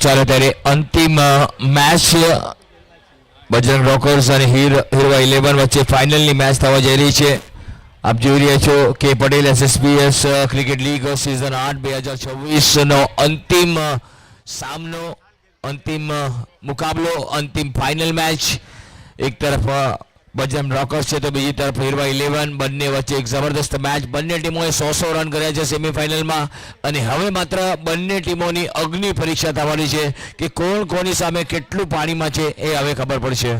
ચાલો ત્યારે અંતિમ મેચ બજરંગ રોકર્સ અને હીરવા 11 વચ્ચે ફાઇનલની મેચ થવા જઈ રહી છે. આપ જોઈ રહ્યા છો કે Patel SSBS cricket league season 8 2026નો અંતિમ સામનો, અંતિમ મુકાબલો, અંતિમ ફાઇનલ મેચ. એક તરફ બજરંગ રોકર્સ છે તો બીજી તરફ હીરવા 11. બંને વચ્ચે એક જબરદસ્ત મેચ. બંને ટીમોએ 100 રન કર્યા છે સેમીફાઇનલમાં અને હવે માત્ર બંને ટીમોની અગ્નિ પરીક્ષા થવાની છે કે કોણ કોની સામે કેટલું પાણીમાં છે એ હવે ખબર પડશે.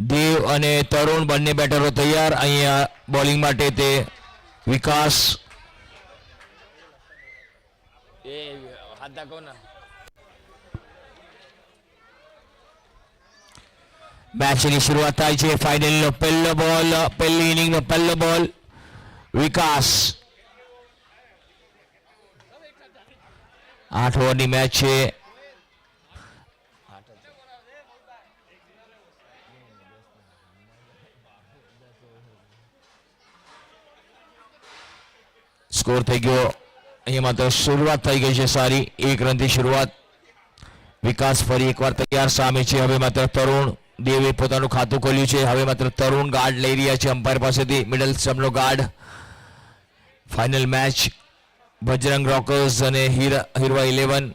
દેવ અને તરુણ બંને બેટરો તૈયાર. અહીંયા બોલિંગ માટે તે વિકાસ મેચની શરૂઆત થાય છે. ફાઇનલનો પહેલો બોલ, પહેલી ઇનિંગનો પહેલો બોલ. વિકાસ 8 ઓવરની મેચ છે. સ્કોર થઈ ગયો અહીંયા માત્ર શરૂઆત થઈ ગઈ છે સારી. 1 રનથી શરૂઆત. વિકાસ ફરી એકવાર તૈયાર સામે છે. હવે માત્ર તરુણ. દેવે પોતાનું ખાતું ખોલ્યું છે. હવે માત્ર તરુણ ગાર્ડ લઈ રહ્યા છે અમ્પાયર પાસેથી. મિડલ સ્ટમ્પનો guard. Final match Bajrang Rockers અને હીરવા 11.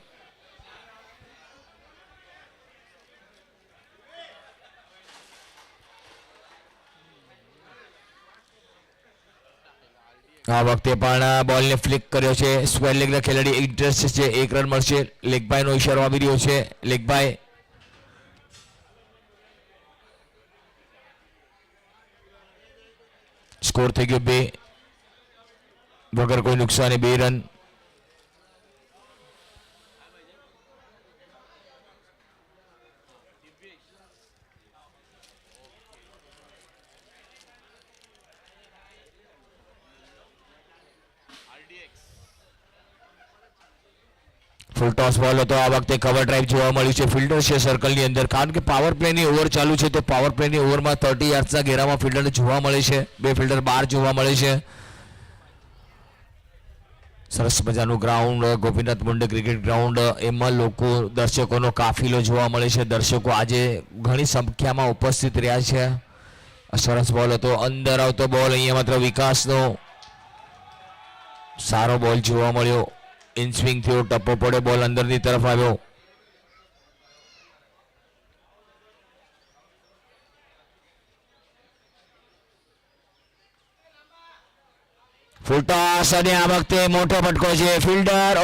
આ વખતે પણ બોલને ફ્લિક કર્યો છે. સ્ક્વેર લેગના ખેલાડી ઇન્ટરેસ્ટ છે. 1 રન મળશે. લેગબાયનો ઇશારો આવી રહ્યો છે. લેગબાય સ્કોર થઈ ગયો 2 વગર કોઈ નુકસાને 2 રન. ફૂલ ટોસ બોલ હતો. આ વખતે કવર ડ્રાઈવ જોવા મળ્યું છે. ફિલ્ડર છે સર્કલની અંદર, કારણ કે પાવર પ્લેની ઓવર ચાલુ છે તો પાવર પ્લેની ઓવરમાં 30 યાર્ડ્સના ઘેરામાં ફિલ્ડર જોવા મળે છે. 2 ફિલ્ડર બહાર જોવા મળે છે. સરસ મજાનું ground, Gopinath Munde cricket ground. એમાં લોકો, દર્શકોનો કાફિલો જોવા મળે છે. દર્શકો આજે ઘણી સંખ્યામાં ઉપસ્થિત રહ્યા છે. સરસ બોલ હતો. અંદર આવતો બોલ. અહીંયા માત્ર વિકાસનો સારો બોલ જોવા મળ્યો. ઇન સ્વિંગ થયો, ટપ્પો પડ્યો, બોલ અંદરની તરફ આવ્યો. ફૂલ ટોસ અને આ વખતે મોટો ફટકો છે. ફિલ્ડર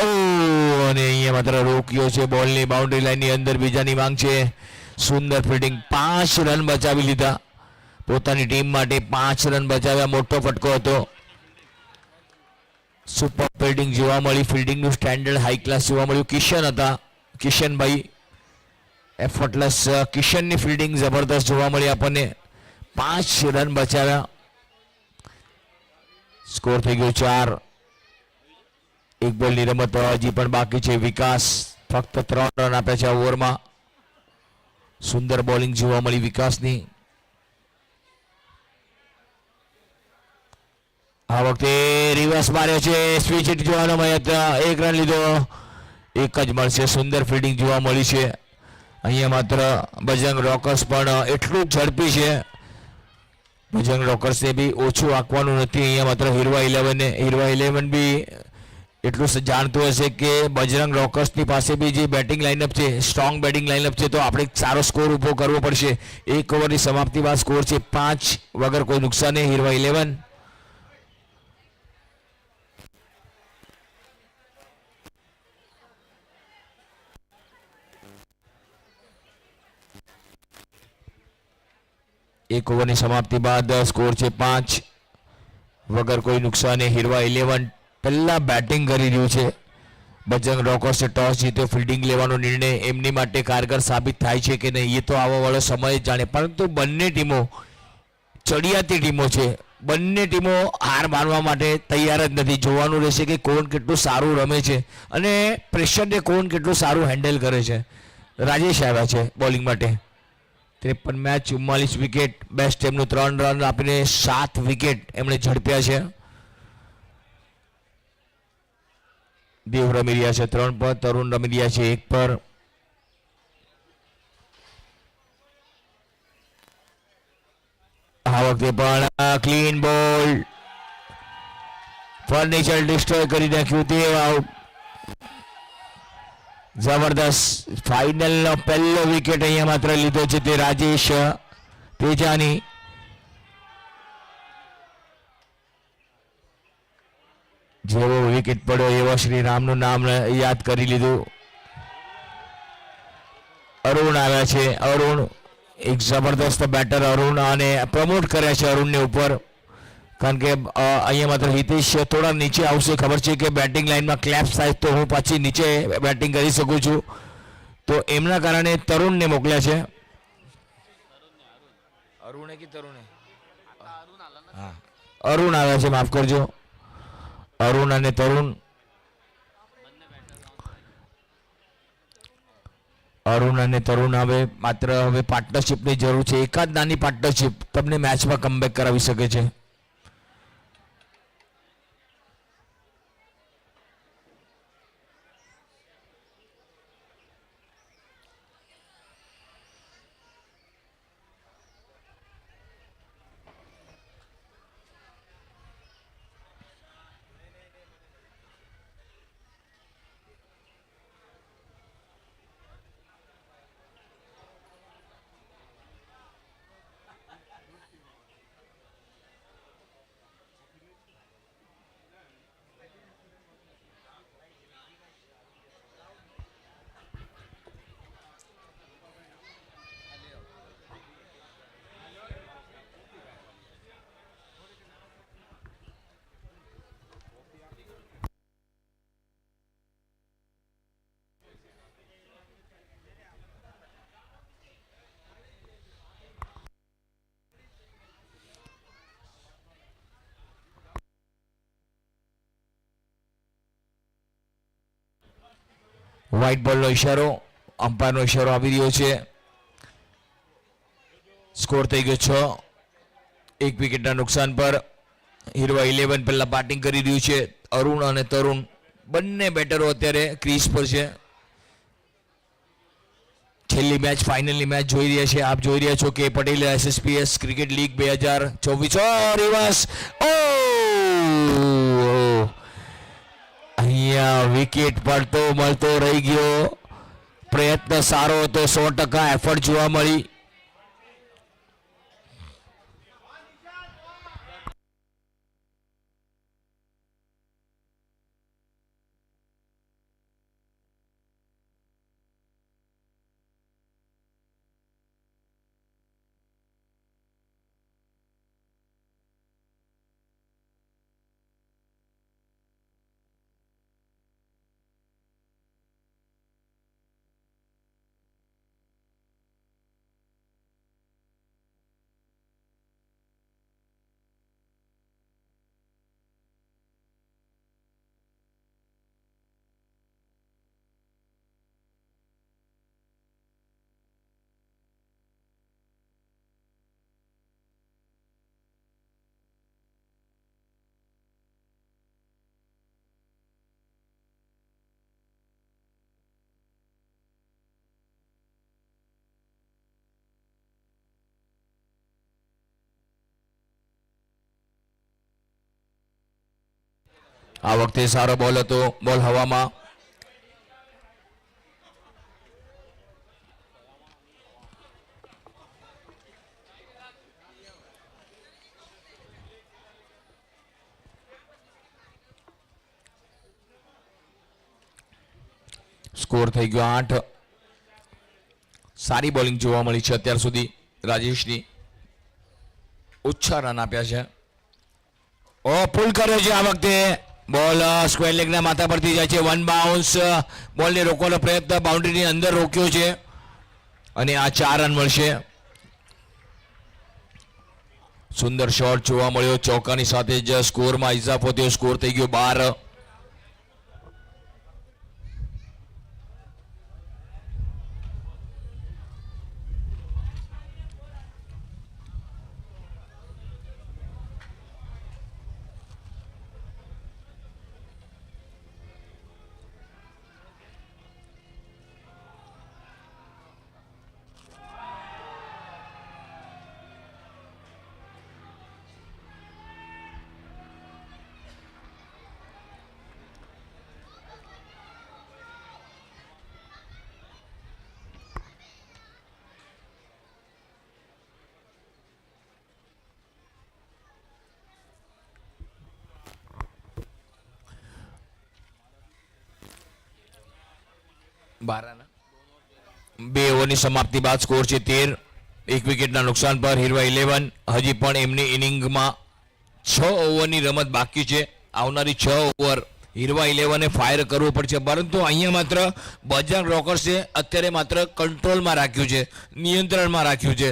અને અહીંયા માત્ર રોક્યો છે. બોલની બાઉન્ડ્રી લાઈનની અંદર બીજાની માંગ છે. સુંદર ફિલ્ડિંગ. 5 રન બચાવી લીધા પોતાની ટીમ માટે. 5 રન બચાવ્યા. મોટો ફટકો હતો. સુપર ફિલ્ડિંગ જોવા મળી. ફિલ્ડિંગનું સ્ટેન્ડર્ડ હાઈ ક્લાસ જોવા મળ્યું. કિશન હતા, કિશનભાઈ એફર્ટલેસ. કિશનની ફિલ્ડિંગ જબરદસ્ત જોવા મળી આપણને. 5 રન બચાવ્યા. સ્કોર થઈ ગયો 4. 1 બોલની રમત હજી પણ બાકી છે. વિકાસ ફક્ત 3 રન આપ્યા છે ઓવરમાં. સુંદર બોલિંગ જોવા મળી વિકાસની. આ વખતે રિવર્સ માર્યો છે. સ્વિચ હિટ જોવાનો મળ્યો. 1 રન લીધો. 1 જ મળશે. સુંદર ફિલ્ડિંગ જોવા મળી છે. અહીંયા માત્ર બજરંગ રોકર્સ પણ એટલું જ ઝડપી છે. બજરંગ રોકર્સને બી ઓછું આંકવાનું નથી. અહીંયા માત્ર હીરવા 11 બી એટલું જાણતું હશે કે બજરંગ રોકર્સની પાસે બી જે બેટિંગ લાઇનઅપ છે, સ્ટ્રોંગ બેટિંગ લાઇનઅપ છે, તો આપણે સારો સ્કોર ઊભો કરવો પડશે. 1 ઓવરની સમાપ્તિ બાદ સ્કોર છે 5 વગર કોઈ નુકસાને. હીરવા 11. એક ઓવરની સમાપ્તિ બાદ સ્કોર છે 5. વગર કોઈ નુકસાને હીરવા 11 પહેલા બેટિંગ કરી રહ્યું છે. બજરંગ રોકર્સે ટોસ જીત્યો, ફિલ્ડિંગ લેવાનો નિર્ણય એમની માટે કારગર સાબિત થાય છે કે નહીં એ તો આવવાવાળો સમય જ જાણે. પરંતુ બંને ટીમો ચડિયાતી ટીમો છે. બંને ટીમો હાર માનવા માટે તૈયાર જ નથી. જોવાનું રહેશે કે કોણ કેટલું સારું રમે છે અને પ્રેશરને કોણ કેટલું સારું હેન્ડલ કરે છે. રાજેશ આવ્યા છે બોલિંગ માટે. 53 મેચ 44 વિકેટ. બેસ્ટ એમનું 3 રન આપીને 7 વિકેટ એમણે ઝડપ્યા છે. દેવ રમી રહ્યા છે 3 પર, તરુણ રમી રહ્યા છે 1 પર. આ વખતે પણ ક્લીન બોલ, ફર્નિચર ડિસ્ટ્રોય કરી નાખ્યું. દેવ આઉટ. જબરદસ્ત. ફાઇનલનો પહેલો વિકેટ અહીંયા માત્ર લીધો છે તે રાજેશ તેજાની. જેવો વિકેટ પડ્યો એવો શ્રીરામનું નામ યાદ કરી લીધું. અરુણ આવ્યા છે. અરુણ એક જબરદસ્ત બેટર અરુણ, અને પ્રમોટ કર્યા છે અરુણને ઉપર. કારણ કે અહીંયા માત્ર હિતેશ થોડા નીચે આવશે. ખબર છે કે બેટિંગ લાઇનમાં ક્લેપ્સ થાય તો હું પાછી નીચે બેટિંગ કરી શકું છું, તો એમના કારણે તરુણને મોકલ્યા છે. અરુણે કે તરુણે? હા, અરુણ આવ્યા છે, માફ કરજો. અરુણ અને તરુણ. અરુણ અને તરુણ હવે માત્ર હવે પાર્ટનરશિપની જરૂર છે. એકાદ નાની પાર્ટનરશિપ તમને મેચમાં કમબેક કરાવી શકે છે. વ્હાઇટ બોલનો ઇશારો, અમ્પાયરનો ઇશારો આવી રહ્યો છે. સ્કોર થઈ ગયો 6, 1 વિકેટના નુકસાન પર. હીરવા 11 પહેલા બેટિંગ કરી રહ્યું છે. અરુણ અને તરુણ બંને બેટરો અત્યારે ક્રીઝ પર છે. છેલ્લી મેચ, ફાઇનલની મેચ જોઈ રહ્યા છે. આપ જોઈ રહ્યા છો કે Patel SSPS cricket league 2024. Reverse. અહીંયા વિકેટ પડતો મળતો રહી ગયો. પ્રયત્ન સારો હતો, 100% એફર્ટ જોવા મળી. આ વખતે સારો બોલ હતો, બોલ હવામાં. સ્કોર થઈ ગયો 8. સારી બોલિંગ જોવા મળી છે અત્યાર સુધી રાજેશની. ઓછા રન આપ્યા છે. ઓ પુલ કર્યો છે આ વખતે બોલ સ્ક્વેર લેગના માથા પરથી જાય છે. One bounce. બોલને રોકવાનો પ્રયત્ન બાઉન્ડ્રીની અંદર રોક્યો છે અને આ 4 રન મળશે. સુંદર શોટ જોવા મળ્યો. ચોકાની સાથે જ સ્કોરમાં ઇજાફો થયો. સ્કોર થઈ ગયો 12. બે ઓવરની સમાપ્તિ બાદ સ્કોર છે 13. એક વિકેટના નુકસાન પર હીરવા 11 હજી પણ એમની ઇનિંગમાં 6 ઓવરની રમત બાકી છે. આવનારી 6 ઓવર હીરવા 11ને ફાયર કરવું પડશે, પરંતુ અહીંયા માત્ર બજરંગ રોકર્સે અત્યારે માત્ર કંટ્રોલમાં રાખ્યું છે, નિયંત્રણમાં રાખ્યું છે,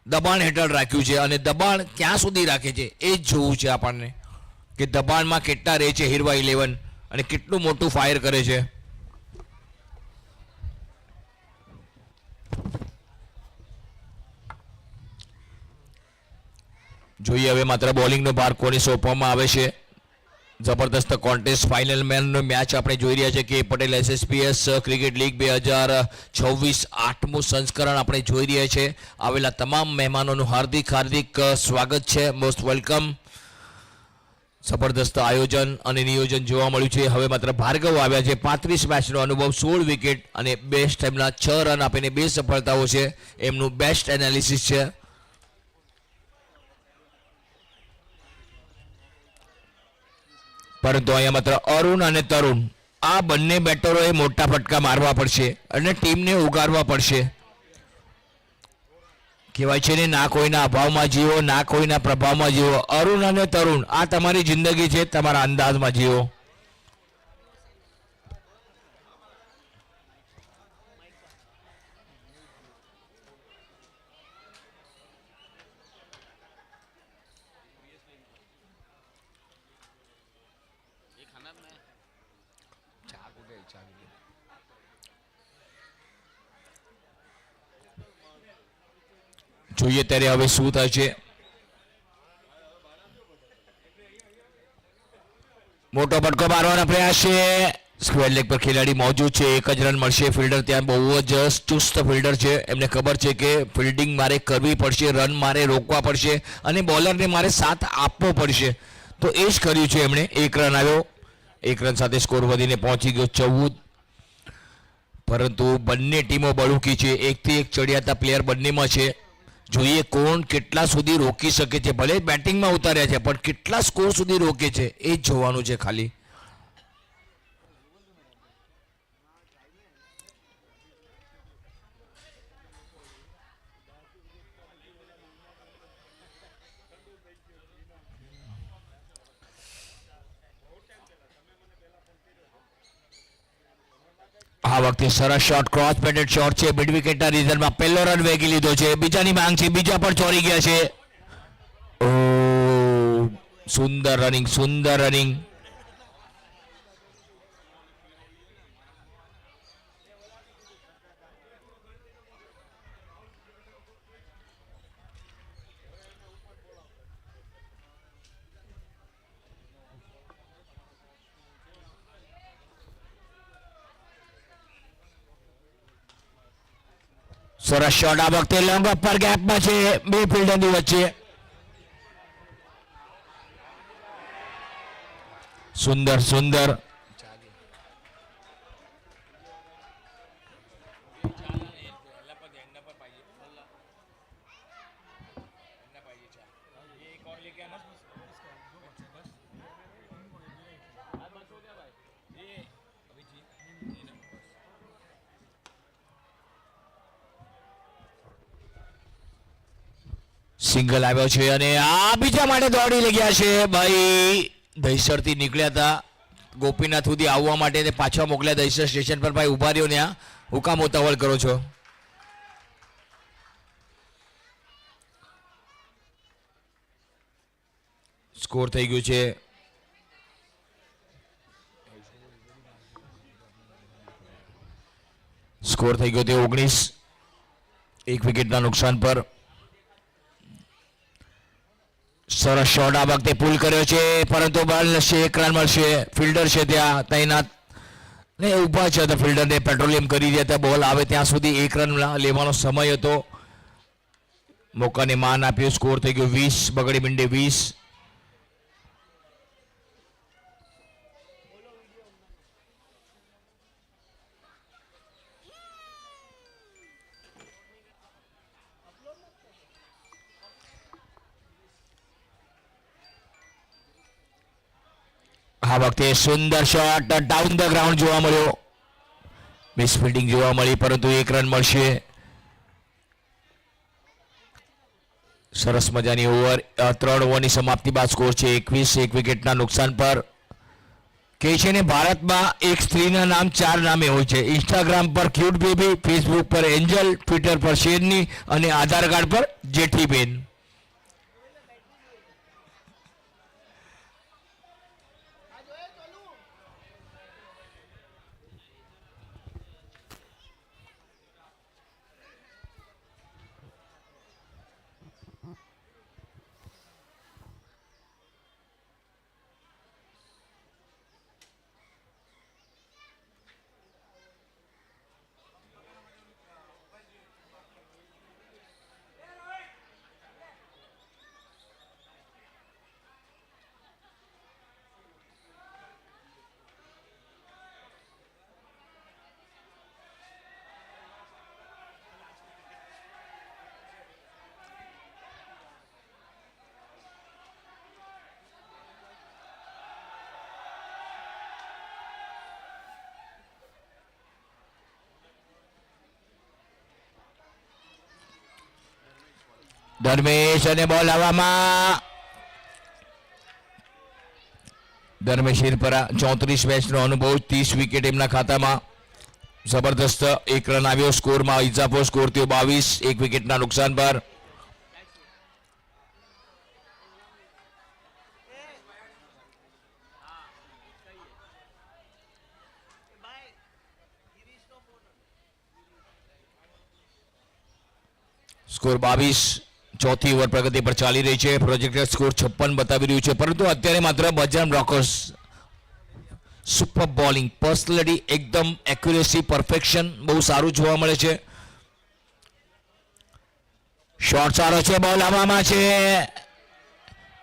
દબાણ હેઠળ રાખ્યું છે અને દબાણ ક્યાં સુધી રાખે છે એ જ જોવું છે આપણને કે દબાણમાં કેટલા રહે છે હીરવા 11 અને કેટલું મોટું ફાયર કરે છે. જોઈએ હવે માત્ર બોલિંગનો ભાર કોને સોંપવામાં આવે છે. જબરદસ્ત કોન્ટેસ્ટ ફાઇનલ મેનનો મેચ આપણે જોઈ રહ્યા છીએ કે પટેલ એસએસપીએસ ક્રિકેટ લીગ 2026 8મું સંસ્કરણ આપણે જોઈ રહ્યા છીએ. આવેલા તમામ મહેમાનોનું હાર્દિક સ્વાગત છે. Most welcome. જબરદસ્ત આયોજન અને નિયોજન જોવા મળ્યું છે. હવે માત્ર ભાર્ગવ આવ્યા છે. 35 મેચનો અનુભવ, 16 વિકેટ અને બેસ્ટ ટાઈમના 6 રન આપીને 2 સફળતાઓ છે. એમનું બેસ્ટ એનાલિસિસ છે. પરંતુ અહીંયા માત્ર અરુણ અને તરુણ આ બંને બેટરોએ મોટા ફટકા મારવા પડશે અને ટીમને ઉગારવા પડશે. કહેવાય છે ને, ના કોઈના અભાવમાં જીવો, ના કોઈના પ્રભાવમાં જીવો. અરુણ અને તરુણ આ તમારી જિંદગી છે, તમારા અંદાજમાં જીવો. જોઈએ ત્યારે હવે શું થાય છે. મોટો ફટકો મારવાનો પ્રયાસ છે. સ્ક્વેર લેગ પર ખેલાડી મોજૂદ છે. 1 જ રન મળશે. ફિલ્ડર ત્યાં બહુ જ ચુસ્ત ફિલ્ડર છે. એમને ખબર છે કે ફિલ્ડિંગ મારે કરવી પડશે, રન મારે રોકવા પડશે અને બોલરને મારે સાથ આપવો પડશે. તો એ જ કર્યું છે એમણે. 1 રન આવ્યો. 1 રન સાથે સ્કોર વધીને પહોંચી ગયો 14. પરંતુ બંને ટીમો બળુકી છે. એકથી એક ચડિયાતા પ્લેયર બંનેમાં છે. જોઈએ કોણ કેટલા સુધી રોકી શકે છે. ભલે બેટિંગમાં ઉતાર્યા છે પણ કેટલા સ્કોર સુધી રોકે છે એ જ જોવાનું છે ખાલી. આ વખતે સરસ શોટ, ક્રોસ બેટેડ શોટ છે. મિડ વિકેટના રીઝનમાં પહેલો રન વેગી લીધો છે. બીજાની માંગ છે. બીજા પણ ચોરી ગયા છે. ઓ સુંદર રનિંગ, સુંદર રનિંગ. સરસ શોટ આ વખતે લોંગ અપર ગેપમાં છે બે ફિલ્ડરની વચ્ચે. સુંદર સુંદર. સિંગલ આવ્યો છે અને આ બીજા માટે દોડી લગ્યા છે ભાઈ. દહીસરથી નીકળ્યા હતા ગોપીનાથ સુધી આવવા માટે પાછા મોકલ્યા દહીસર સ્ટેશન પર. ભાઈ ઉભા રહ્યો ત્યાં, હું કામ ઉતાવળ કરો છો? સ્કોર થઈ ગયું છે સ્કોર થઈ ગયો તે 19, એક વિકેટના નુકસાન પર. સરસ શોટ આ વખતે પુલ કર્યો છે પરંતુ બોલ નશે, 1 રન મળશે. ફિલ્ડર છે ત્યાં તૈનાત ને ઊભા છે તો ફિલ્ડરને પેટ્રોલિયમ કરી રહ્યા હતા. બોલ આવે ત્યાં સુધી 1 રન લેવાનો સમય હતો. મોકાને માન આપ્યું. સ્કોર થઈ ગયો 20, બગડી મીંડે 20. આ વખતે સુંદર શોટ ડાઉન ધ ગ્રાઉન્ડ જોવા મળ્યો. મિસ ફિલ્ડિંગ જોવા મળી પરંતુ 1 રન મળશે. સરસ મજાની ઓવર, 3 ઓવરની સમાપ્તિ બાદ સ્કોર છે 21, એક વિકેટના નુકસાન પર. કે છે ને ભારતમાં એક સ્ત્રીના નામ 4 નામે હોય છે. ઇન્સ્ટાગ્રામ પર ક્યુટ બેબી, ફેસબુક પર એન્જલ, ટ્વિટર પર શેરની અને આધાર કાર્ડ પર જેઠીબેન. ધર્મેશ અને બોલ હવામાં. ધર્મેશ હિરપરા 34 મેચનો અનુભવ, 30 વિકેટ એમના ખાતામાં. જબરદસ્ત 1 રન આવ્યો. સ્કોરમાં ઇજાફો. સ્કોર થયો 22, એક વિકેટના નુકસાન પર. સ્કોર 22, ચોથી ઓવર પ્રગતિ પર ચાલી રહી છે. પ્રોજેક્ટેડ સ્કોર 56 બતાવી રહ્યું છે પરંતુ અત્યારે માત્ર બજરંગ રોકર્સ સુપર બોલિંગ, પર્સનલી એકદમ એક્યુરેસી, પરફેક્શન બહુ સારું જોવા મળે છે. શોટ સારો છે, બોલ હવામાં છે.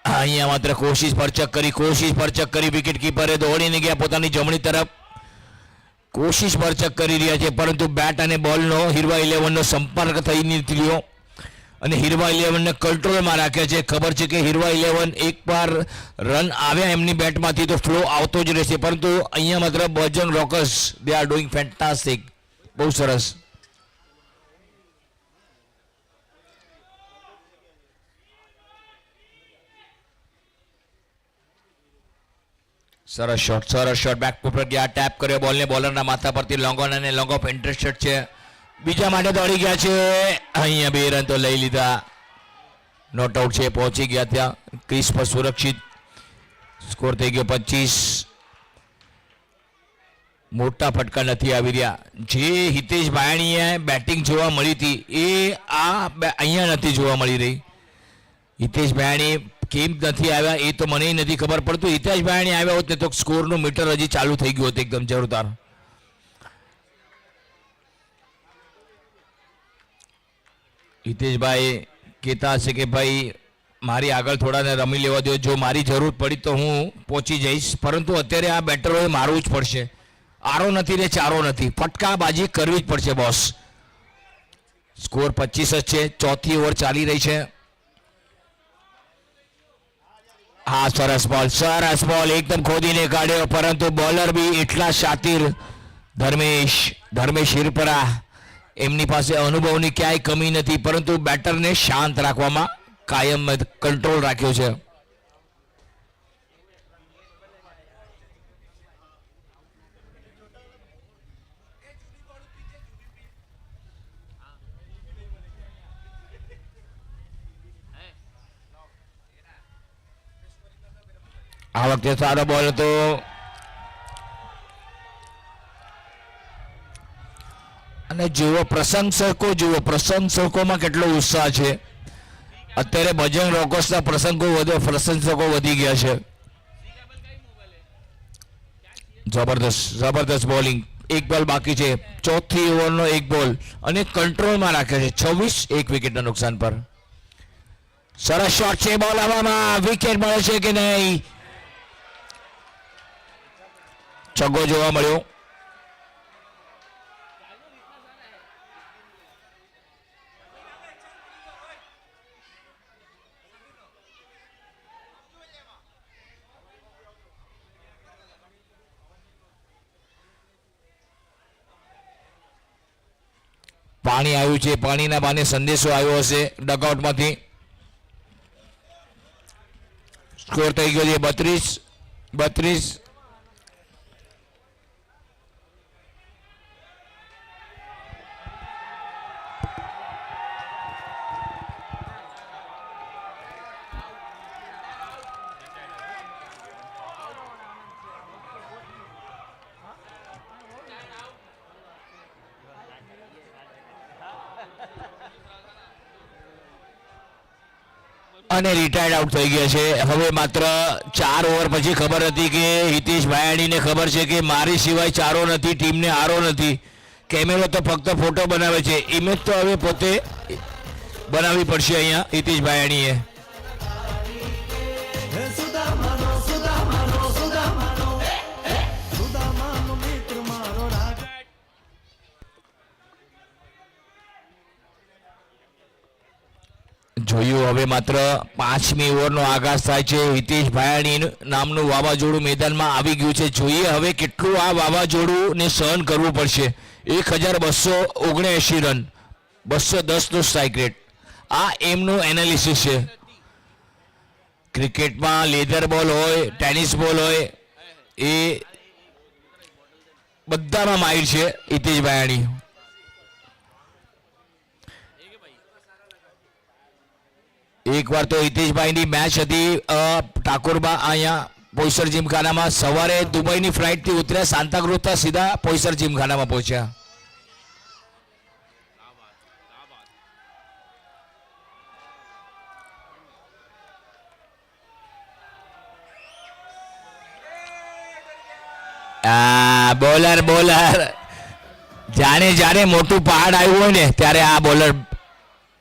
અહીંયા માત્ર કોશિશ પરચક કરી વિકેટ કીપરે દોડીને ગયા પોતાની જમણી તરફ. કોશિશ પરચક કરી રહ્યા છે પરંતુ બેટ અને બોલનો હીરવા 11નો સંપર્ક થઈ નથી રહ્યો અને હીરવા 11ને કંટ્રોલમાં રાખ્યા છે. ખબર છે કે હીરવા 11 એકવાર રન આવ્યા એમની બેટમાંથી તો ફ્લો આવતો જ રહેશે પરંતુ અહીંયા માત્ર Bajrang Rockers they are doing fantastic. બહુ સરસ. સરસ શોટ બેક પર ગયા, ટેપ કર્યો બોલને, બોલરના માથા પરથી લોંગ ઓન અને લોંગ ઓફ ઇન્ટરેસ્ટેડ છે. બીજા માટે દોડી ગયા છે. અહીંયા 2 રન તો લઈ લીધા. નોટ આઉટ છે, પહોંચી ગયા ત્યાં ક્રીઝ પર સુરક્ષિત. સ્કોર થઈ ગયો 25. મોટા ફટકા નથી આવી રહ્યા. જે હિતેશ બાયણીએ બેટિંગ જોવા મળી હતી એ અહીંયા નથી જોવા મળી રહી. હિતેશ બાયણી કેમ નથી આવ્યા એ તો મને નથી ખબર પડતું. હિતેશ બાયણી આવ્યા હોત ને તો સ્કોરનું મીટર હજી ચાલુ થઈ ગયું હતું એકદમ જોરદાર. હિતેશભાઈ કહેતા હશે કે ભાઈ મારી આગળ થોડાને રમી લેવા દો, જો મારી જરૂર પડી તો હું પહોંચી જઈશ પરંતુ અત્યારે આ બેટરોએ મારવું જ પડશે. આરો નથી ને ચારો નથી, ફટકાબાજી કરવી જ પડશે બોસ. સ્કોર 25 જ છે, ચોથી ઓવર ચાલી રહી છે. હા સરસ બોલ એકદમ ખોદીને કાઢ્યો પરંતુ બોલર બી એટલા શાતિર. ધર્મેશ હિરપરા એમની પાસે અનુભવની ક્યાંય કમી નથી પરંતુ બેટરને શાંત રાખવામાં કાયમ કંટ્રોલ રાખ્યો છે. આ વખતે સારો બોલ હતો. અને જુઓ પ્રશંસકોમાં કેટલો ઉત્સાહ છે. અત્યારે બજરંગ રોકર્સના પ્રશંસકો વધી ગયા છે. જબરદસ્ત બોલિંગ. એક બોલ બાકી છે. ચોથી ઓવરનો એક બોલ અને કંટ્રોલમાં રાખે છે. 26 એક વિકેટના નુકસાન પર. સરસ શોટ છે. બોલ હવામાં. વિકેટ મળે છે કે નહીં? છગ્ગો જોવા મળ્યો. પાણી આવ્યું છે. પાણીના બાને સંદેશો આવ્યો હશે ડગઆઉટમાંથી. સ્કોર થઈ ગયો છે 32. અને રિટાયર્ડ આઉટ થઈ ગયા છે. હવે માત્ર 4 ઓવર પછી ખબર હતી કે હિતેશ ભાયાણીને ખબર છે કે મારી સિવાય ચારો નથી, ટીમને હારો નથી. કેમેરો તો ફક્ત ફોટો બનાવે છે. ઇમેજ તો હવે પોતે બનાવવી પડશે અહીંયા હિતેશ ભાયાણીએ. જોયું હવે માત્ર 5મી ઓવરનો આગાજ થાય છે. હિતેશ ભાયાણી નામનું વાવાઝોડું મેદાનમાં આવી ગયું છે. જોઈએ હવે કેટલું આ વાવાઝોડુંને સહન કરવું પડશે. 1279 રન, 210નો સ્ટ્રાઇક રેટ. આ એમનું એનાલિસિસ છે. ક્રિકેટમાં લેધર બોલ હોય, ટેનિસ બોલ હોય, એ બધામાં માહિર છે હિતેશ ભાયાણી. એકવાર તો હિતેશભાઈની મેચ હતી ઠાકોરબા અહીંયા પોઈસર જીમખાનામાં. સવારે દુબઈની ફ્લાઇટથી ઉતર્યા, સાંતાક્રુઝથી સીધા પોઈસર જીમખાનામાં પહોંચ્યા. બોલર જાણે મોટું પહાડ આવ્યું હોય ને ત્યારે આ બોલર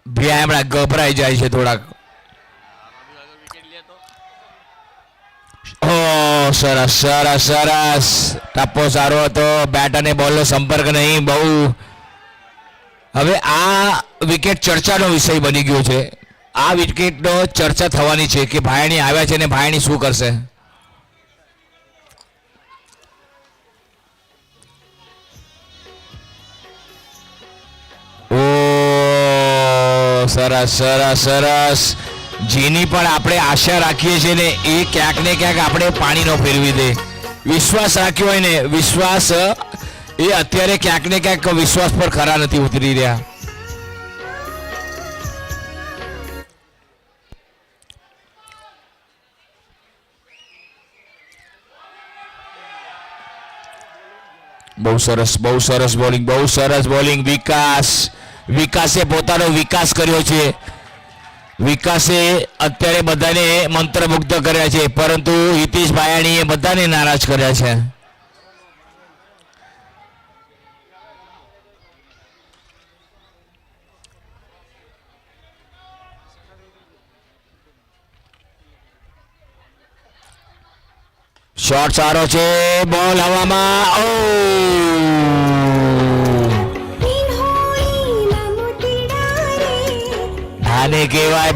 હમણાં ગભરાઈ જાય છે થોડાક. સરસ. ટપ્પો સારો હતો. બેટ અને બોલનો સંપર્ક નહીં બહુ. હવે આ વિકેટ ચર્ચાનો વિષય બની ગયો છે. આ વિકેટનો ચર્ચા થવાની છે કે ભાયાણી આવ્યા છે ને ભાયાણી શું કરશે. સરસ. જેની પણ આપણે આશા રાખીએ છીએ ને એ ક્યાંક ને ક્યાંક આપણે પાણીનો ફેરવી દે. વિશ્વાસ રાખ્યો હોય ને, વિશ્વાસ એ અત્યારે ક્યાંક ને ક્યાંક વિશ્વાસ પર ખરા નથી ઉતરી રહ્યા. બહુ સરસ બોલિંગ. વિકાસે પોતાનો વિકાસ કર્યો છે. વિકાસે અત્યારે બધાને મંત્રમુગ્ધ કર્યા છે, પરંતુ હિતેશ ભાયાણીએ બધાને નારાજ કર્યા છે. શોટ સારો છે. બોલ હવામાં. આને કહેવાય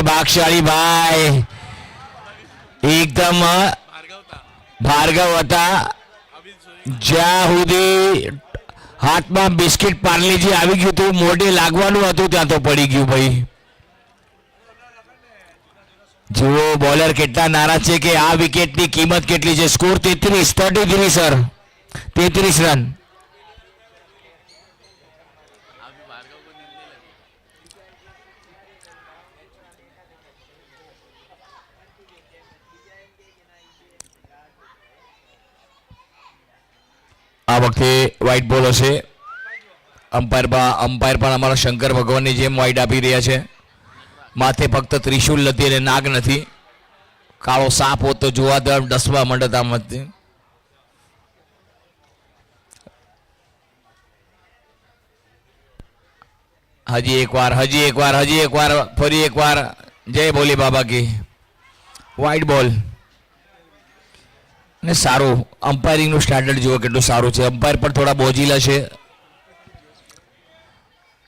ભાગશાળી ભાઈ. એકદમ ભાર્ગવ હતા. જ્યાં સુધી હાથમાં બિસ્કિટ પાર્લેજી આવી ગયું હતું, મોઢે લાગવાનું હતું ત્યાં તો પડી ગયું ભાઈ. જુઓ બોલર કેટલા નારાજ છે કે આ વિકેટની કિંમત કેટલી છે. Score 33 sir, 33 run. આ વખતે વ્હાઇટ બોલ હશે. અમ્પાયર પણ અમારા શંકર ભગવાનની જેમ વ્હાઇટ આપી રહ્યા છે. માથે ફક્ત ત્રિશુલ નથી અને નાગ નથી. કાળો સાપ હોત તો જોવા ડસવા મંડત આમ હતી. હજી એકવાર ફરી એકવાર. જય બોલી બાબા કી. વ્હાઇટ બોલ ને સારું અમ્પાયરિંગનું સ્ટાન્ડર્ડ જુઓ કેટલું સારું છે. અમ્પાયર પણ થોડા બોજીલા છે.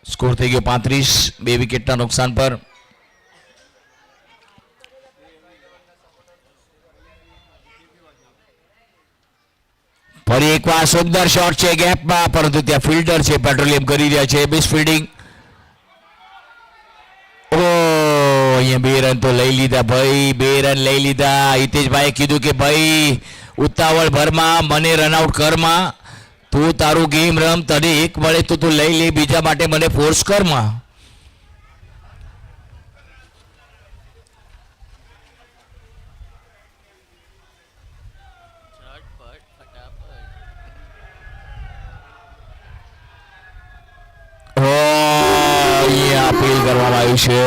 સ્કોર થઈ ગયો 35, 2 વિકેટના નુકસાન પર. ફરી એકવાર સુંદર શોટ છે ગેપમાં, પરંતુ ત્યાં ફિલ્ડર છે, પેટ્રોલિયમ કરી રહ્યા છે. Best fielding. ઓ અહીંયા 2 રન તો લઈ લીધા ભાઈ, 2 રન લઈ લીધા. હિતેશભાઈએ કીધું કે ભાઈ ઉતાવળ ભરમાં મને રનઆઉટ કરમાં, તું તારું ગેમ રમ, તને એક મળે તો તું લઈ લે, બીજા માટે મને ફોર્સ કરમાં. અપીલ કરવામાં આવ્યું છે,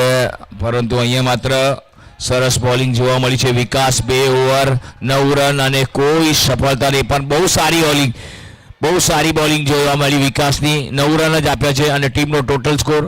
પરંતુ અહીંયા માત્ર સરસ બોલિંગ જોવા મળી છે. વિકાસ 2 ઓવર 9 રન અને કોઈ સફળતા નહીં, પણ બહુ સારી બોલિંગ જોવા મળી વિકાસની. 9 રન જ આપ્યા છે અને ટીમનો ટોટલ સ્કોર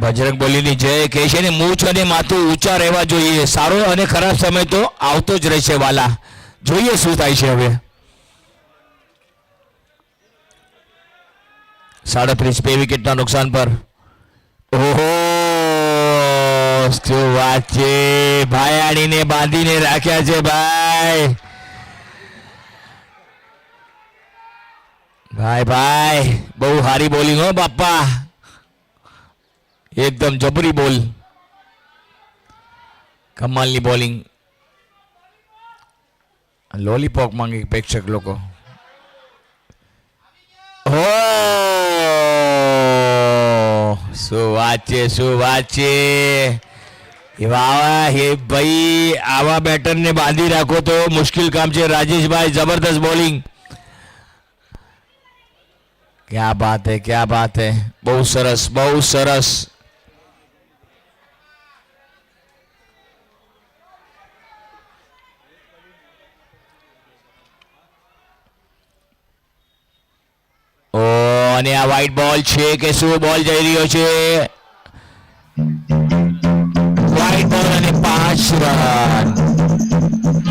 બજરંગ બોલીની જય કહે છે ને મૂછ અને માથું ઊંચા રહેવા જોઈએ. સારો અને ખરાબ સમય તો આવતો જ રહેશે વાલા. જોઈએ શું થાય છે હવે. 37, 2 વિકેટના નુકસાન પર. ઓહો શું વાત છે, ભાયાણીને બાંધીને રાખ્યા છે ભાઈ. ભાઈ બહુ સારી બોલિંગ હો બાપા, એકદમ જબરી બોલ, કમાલની બોલિંગ. લોલીપોપ માંગે પ્રેક્ષક લોકો. હો શું વાત છે. ભાઈ આવા બેટરને બાંધી રાખો તો મુશ્કેલ કામ છે. રાજેશભાઈ જબરદસ્ત બોલિંગ. ક્યા બાત હે, બહુ સરસ. અને આ વ્હાઇટ બોલ છે કે શું બોલ જઈ રહ્યો છે. વ્હાઇટ બોલ અને 5 રન.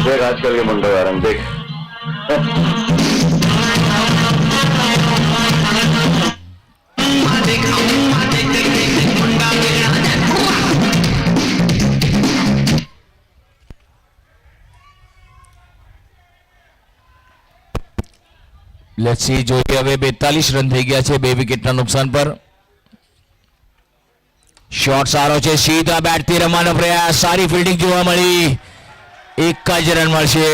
देख आजकल के मुंडे यार देख લેટ્સ સી. જોઈએ હવે 42 રન થઈ ગયા છે 2 વિકેટના નુકસાન પર. શોટ સારો છે, સીધા બેટથી રમવાનો પ્રયાસ, સારી ફિલ્ડિંગ જોવા મળી. 1 જ રન મળશે.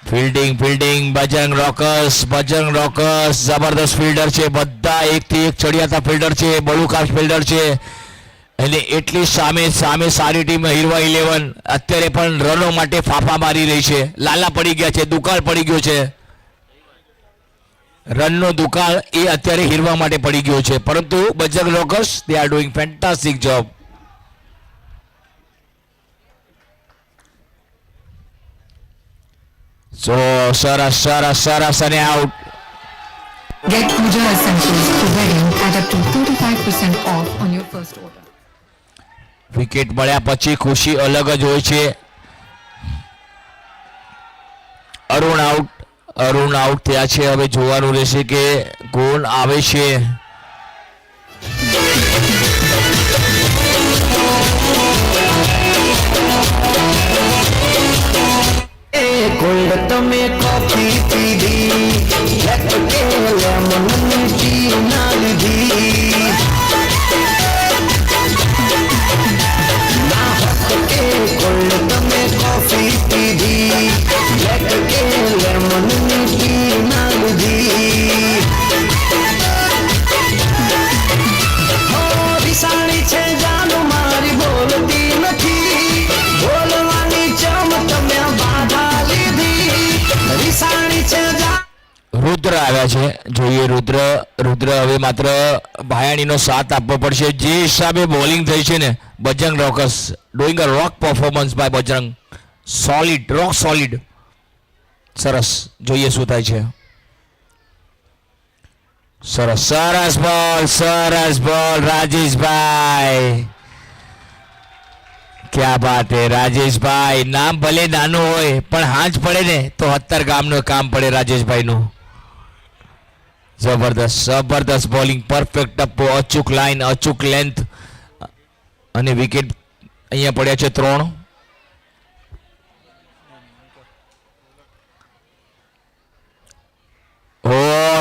ફિલ્ડિંગ બજરંગ રોકર્સ જબરદસ્ત ફિલ્ડર છે. બધા એકથી એક ચડિયાતા ફિલ્ડર છે, બળુકાશ ફિલ્ડર છે. અને એટલી સામે સારી ટીમ હીરવા 11 અત્યારે પણ રનો માટે ફાફા મારી રહી છે. લાલા પડી ગયા છે, દુકાળ પડી ગયો છે. રનનો દુકાળ એ અત્યારે હીરવા માટે પડી ગયો છે, પરંતુ Bajrang Rockers they are doing fantastic job. So સરસ અને out. Get Puja Essentials for wedding at up to 35% off on your first order. Wicket મળ્યા પછી ખુશી અલગ જ હોય છે. અરુણ આઉટ થયા છે. હવે જોવાનું રહેશે કે કોણ આવે છે. કોલ્ડ તમે કોફી પીધી લેફ્ટ કે લેમનની ટી ના લીધી ના હોત કે કોલ્ડ તમે કોફી પીધી લેફ્ટ કે લેમનની ટી ના લીધી હો વિસાણી છે જાનું મારી બોલતી નથી બોલવાની ચમ તમે બાધા લીધી વિસાણી છે રુદ્ર આવ્યા છે. જોઈએ રુદ્ર હવે માત્ર ભાયાણીનો સાથ આપવો પડશે. જે હિસાબે બોલિંગ થઈ છે ને Bajrang Rockers doing a rock performance by Bajrang. Rock solid. સરસ. જોઈએ શું થાય છે. સરસ બોલ રાજેશભાઈ. ક્યા બાત હે રાજેશભાઈ. નામ ભલે નાનું હોય પણ હાંજ પડે ને તો 70 ગામનું કામ પડે રાજેશભાઈનું. જબરદસ્ત બોલિંગ. પરફેક્ટ ટપ્પો, અચૂક લાઈન, અચૂક લેન્થ અને વિકેટ અહીંયા પડ્યા છે 3.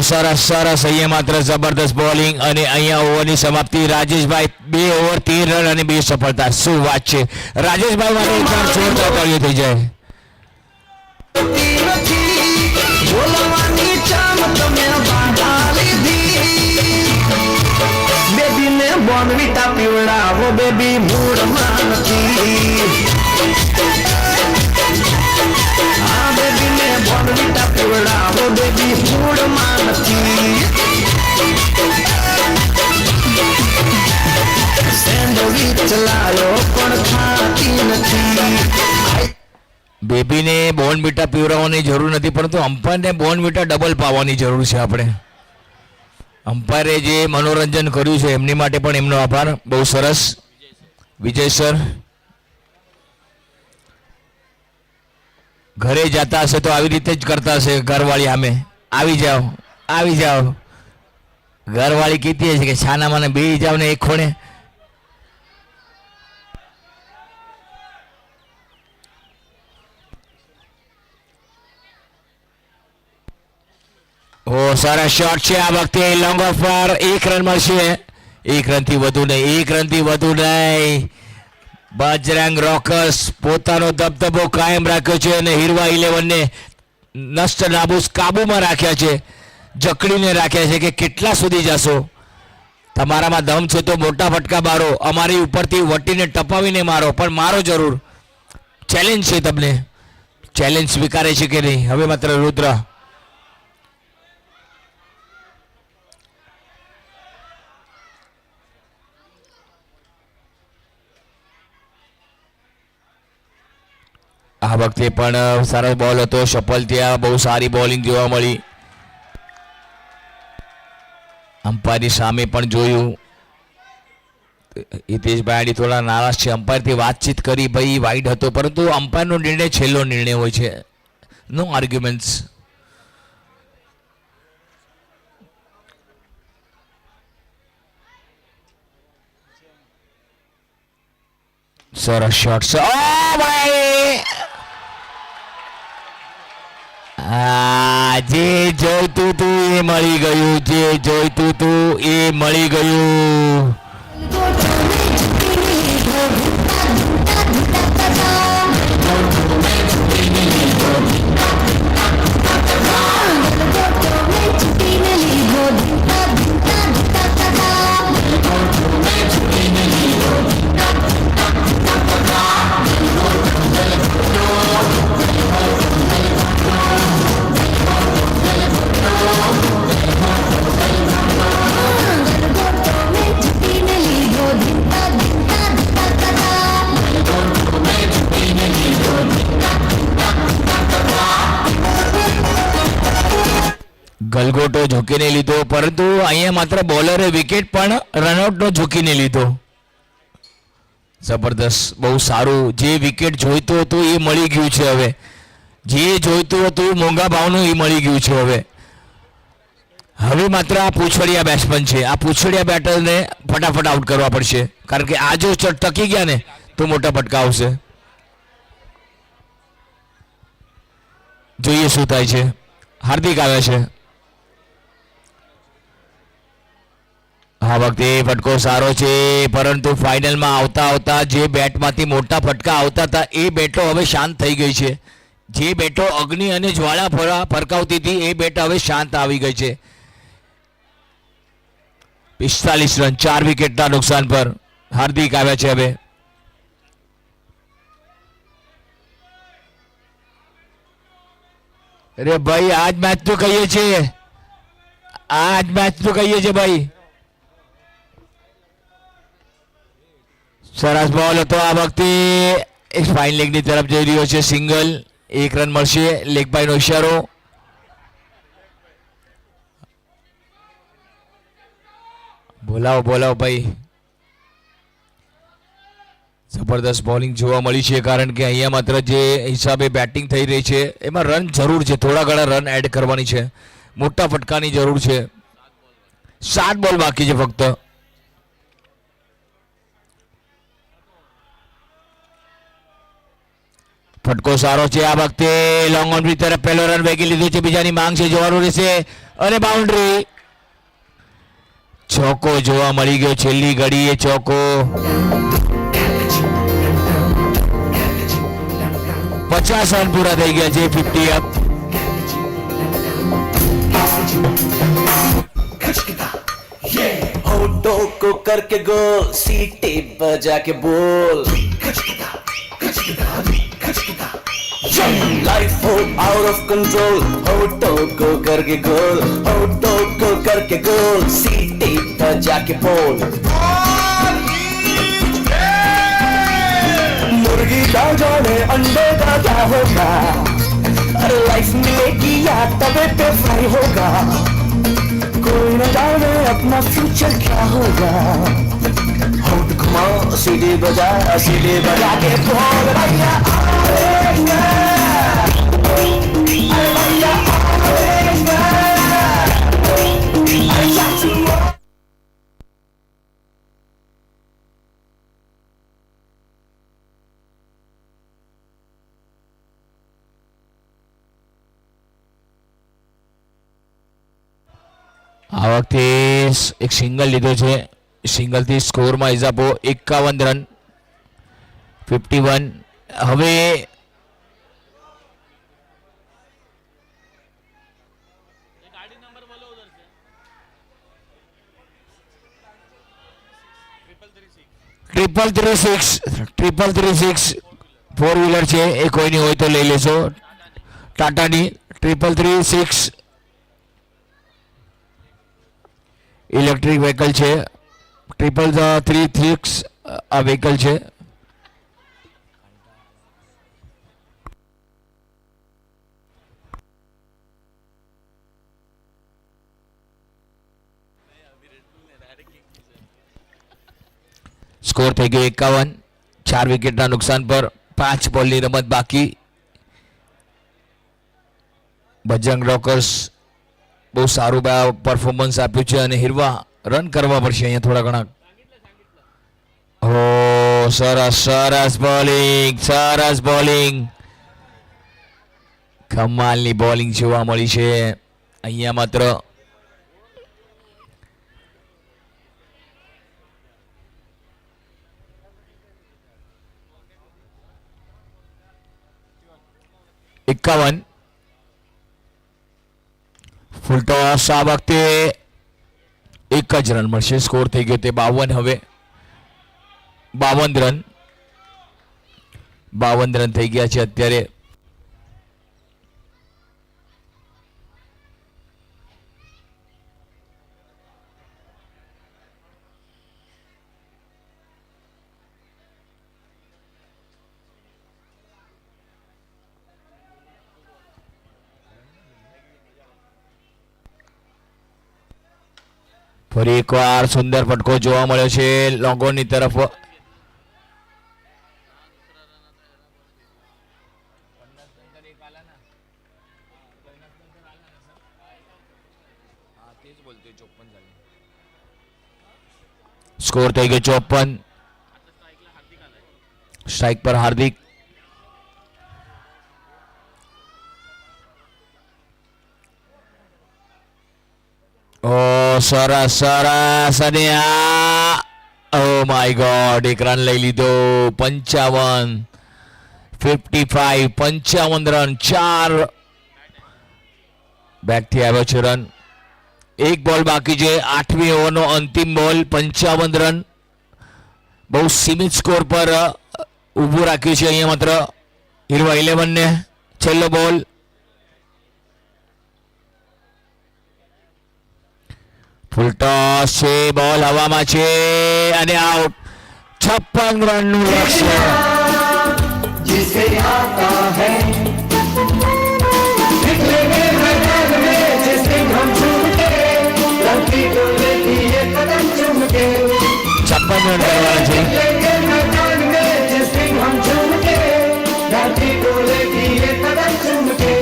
સરસ અહીંયા માત્ર જબરદસ્ત બોલિંગ અને અહીંયા ઓવરની સમાપ્તિ. રાજેશભાઈ 2 ઓવર 13 રન અને 2 સફળતા. શું વાત છે રાજેશભાઈ માટે એક વાર જોરદાર તાળીઓ થઈ જાય. બોલવાની ચમ તમે બાધા લીધી બેબીને બોર્નવિટા પીવડાવો બેબી મૂળમાં નથી આ બેબીને બોર્નવિટા પીવડાવો બેબી મૂળમાં નથી સેન્ડવિચ લાયો પણ ખાતી નથી બેબીને બોર્નવિટા પીવડાવવાની જરૂર નથી પરંતુ અમ્પાયરને બોર્નવિટા ડબલ પાવાની જરૂર છે. આપણે અમ્પાયરે જે મનોરંજન કર્યું છે એમની માટે પણ એમનો આભાર. બહુ સરસ વિજય સર. ઘરે જતા હશે તો આવી રીતે જ કરતા હશે. ઘરવાળી સામે આવી જાઓ. ઘરવાળી કીધી હશે કે છાના માને બેસી જાવ ને એક ખૂણે. સરસ શોટ છે આ વખતે. લોંગ ઓફ પર 1 રન મળશે. 1 રનથી વધુ નહીં. બજરંગ રોકર્સ પોતાનો દબદબો કાયમ રાખ્યો છે અને હીરવા 11 ને નષ્ટ નાબૂદ કાબુમાં રાખ્યા છે. જકડીને રાખ્યા છે કે કેટલા સુધી જશો. તમારામાં દમ છે તો મોટા ફટકા મારો, અમારી ઉપરથી વટીને ટપાવીને મારો, પણ મારો જરૂર. ચેલેન્જ છે તમને. ચેલેન્જ સ્વીકારે છે કે નહીં. હવે માત્ર રુદ્ર. આ વખતે પણ સરસ બોલ હતો. સફળ થયા. બહુ સારી બોલિંગ જોવા મળી. અમ્પાયરની સામે પણ જોયું. હિતેશભાઈ થોડા નારાજ છે. અમ્પાયરથી વાતચીત કરી, ભાઈ વાઇડ હતો, પરંતુ અમ્પાયરનો નિર્ણય છેલ્લો નિર્ણય હોય છે. નો આર્ગ્યુમેન્ટ્સ. સરસ શોટ. જે જોઈતું તું એ મળી ગયું. ગલગોટો ઝૂકીને લીધો, પરંતુ અહીંયા માત્ર બોલરે વિકેટ પણ રનઆઉટનો ઝૂકીને લીધો. જબરદસ્ત, બહુ સારું. જે વિકેટ જોઈતું હતું એ મળી ગયું છે. હવે જે જોઈતું હતું મોંઘા ભાવનું એ મળી ગયું છે. હવે માત્ર આ પૂછડિયા બેટ્સમેન છે. આ પૂછડિયા બેટરને ફટાફટ આઉટ કરવા પડશે, કારણ કે આ જો ટકી ગયા ને તો મોટા ફટકા આવશે. જોઈએ શું થાય છે. હાર્દિક આવે છે. આ વખતે ફટકો સારો છે, પરંતુ ફાઇનલમાં આવતા આવતા જે બેટમાંથી મોટા ફટકા આવતા હતા એ બેટો હવે શાંત થઈ ગઈ છે. જે બેટો અગ્નિ અને જ્વાળા ફરકાવતી હતી એ બેટ હવે શાંત આવી ગઈ છે. 45 રન, 4 વિકેટના નુકસાન પર હાર્દિક આવ્યા છે. હવે અરે ભાઈ, આજ મેચ તો કહીએ છીએ, આજ મેચ તો કહીએ છીએ ભાઈ. સરસ બોલ હતો આ વખતે. ફાઇન લેગની તરફ જઈ રહ્યો છે. સિંગલ, 1 રન મળશે. લેગ બાયનો ઇશારો. બોલાવો બોલાવો ભાઈ. જબરદસ્ત બોલિંગ જોવા મળી છે, કારણ કે અહીંયા માત્ર જે હિસાબે બેટિંગ થઈ રહી છે એમાં રન જરૂર છે. થોડા ઘણા રન એડ કરવાની છે. મોટા ફટકાની જરૂર છે. 7 બોલ બાકી છે ફક્ત. ફટકો સારો છે આ વખતે. લોંગ ઓન તરફ પહેલો રન વેગી લીધો છે. બીજાની માંગ છે, જોવાનું રહેશે. અને બાઉન્ડ્રી. ચોકો જોવા મળી ગયો છેલ્લી ઘડીએ. ચોકો. 50 રન પૂરા થઈ ગયા છે. 50 અપ. होठों को करके गोल, सीटे बजा के बोल. लाइफ हो आउट ऑफ कंट्रोल, होठों को करके गोल, होठों को करके गोल, सीटे बजा के बोल. मुर्गी का जाने अंडे का क्या होगा, अरे लाइफ मिलेगी या तवे पे फ्राई होगा, कोई न जाने अपना फ्यूचर क्या होगा. होठ घुमा, सीढ़ी बजा के बोल भैया आएगा, अरे भैया आएगा, ऐसा चुआ. આ વખતે એક સિંગલ લીધો છે. સિંગલથી સ્કોરમાં ઇજાફો. 51 રન, 51. હવે ટ્રિપલ 36 4 વ્હીલર છે. એ કોઈની હોય તો લઈ લેશો. ટાટાની 336 ઇલેક્ટ્રિક વ્હીકલ છે. 336 આ વ્હીકલ છે. સ્કોર થઈ ગયો 51. 4 વિકેટના નુકસાન પર 5 બોલની રમત બાકી. બજરંગ રોકર્સ બહુ સારું પરફોર્મન્સ આપ્યું છે અને હિરવા રન કરવા પડશે અહીંયા થોડા ઘણા. ઓ સરસ સરસ બોલિંગ, સરસ બોલિંગ. કમાલની બોલિંગ જોવા મળી છે અહીંયા. માત્ર એકાવન. ફૂલ ટોસ આ વખતે 1 જ રન મળશે. સ્કોર થઈ ગયો તે 52. હવે 52 રન, 52 રન થઈ ગયા છે અત્યારે. ફરી એકવાર સુંદર ફટકો જોવા મળ્યો છે લોંગોની તરફ. સ્કોર થઈ ગયો 54. સ્ટ્રાઇક પર હાર્દિક. ઓ સરસ સરસ અને આ ઓ માય ગોડ એક રન લઈ લીધો. 55 55 55 રન 4 બેટથી આવ્યો છે રન. એક બોલ બાકી છે 8મી ઓવરનો અંતિમ બોલ. 55 રન બહુ સીમિત સ્કોર પર ઊભું રાખ્યું છે અહીંયા માત્ર હીરવા 11 ને. છેલ્લો બોલ. ફૂલ ટોસ છે. બોલ હવામાં છે અને આઉટ. 56 રનનું લક્ષ્ય. जिसे आता है निकलेंगे मैदान में जिस दिन हम झूमते धरती को लेती ये कदम चूम के 56 રન કરવાના છે. निकलेंगे मैदान में जिस दिन हम झूमते धरती को लेती ये कदम चूम के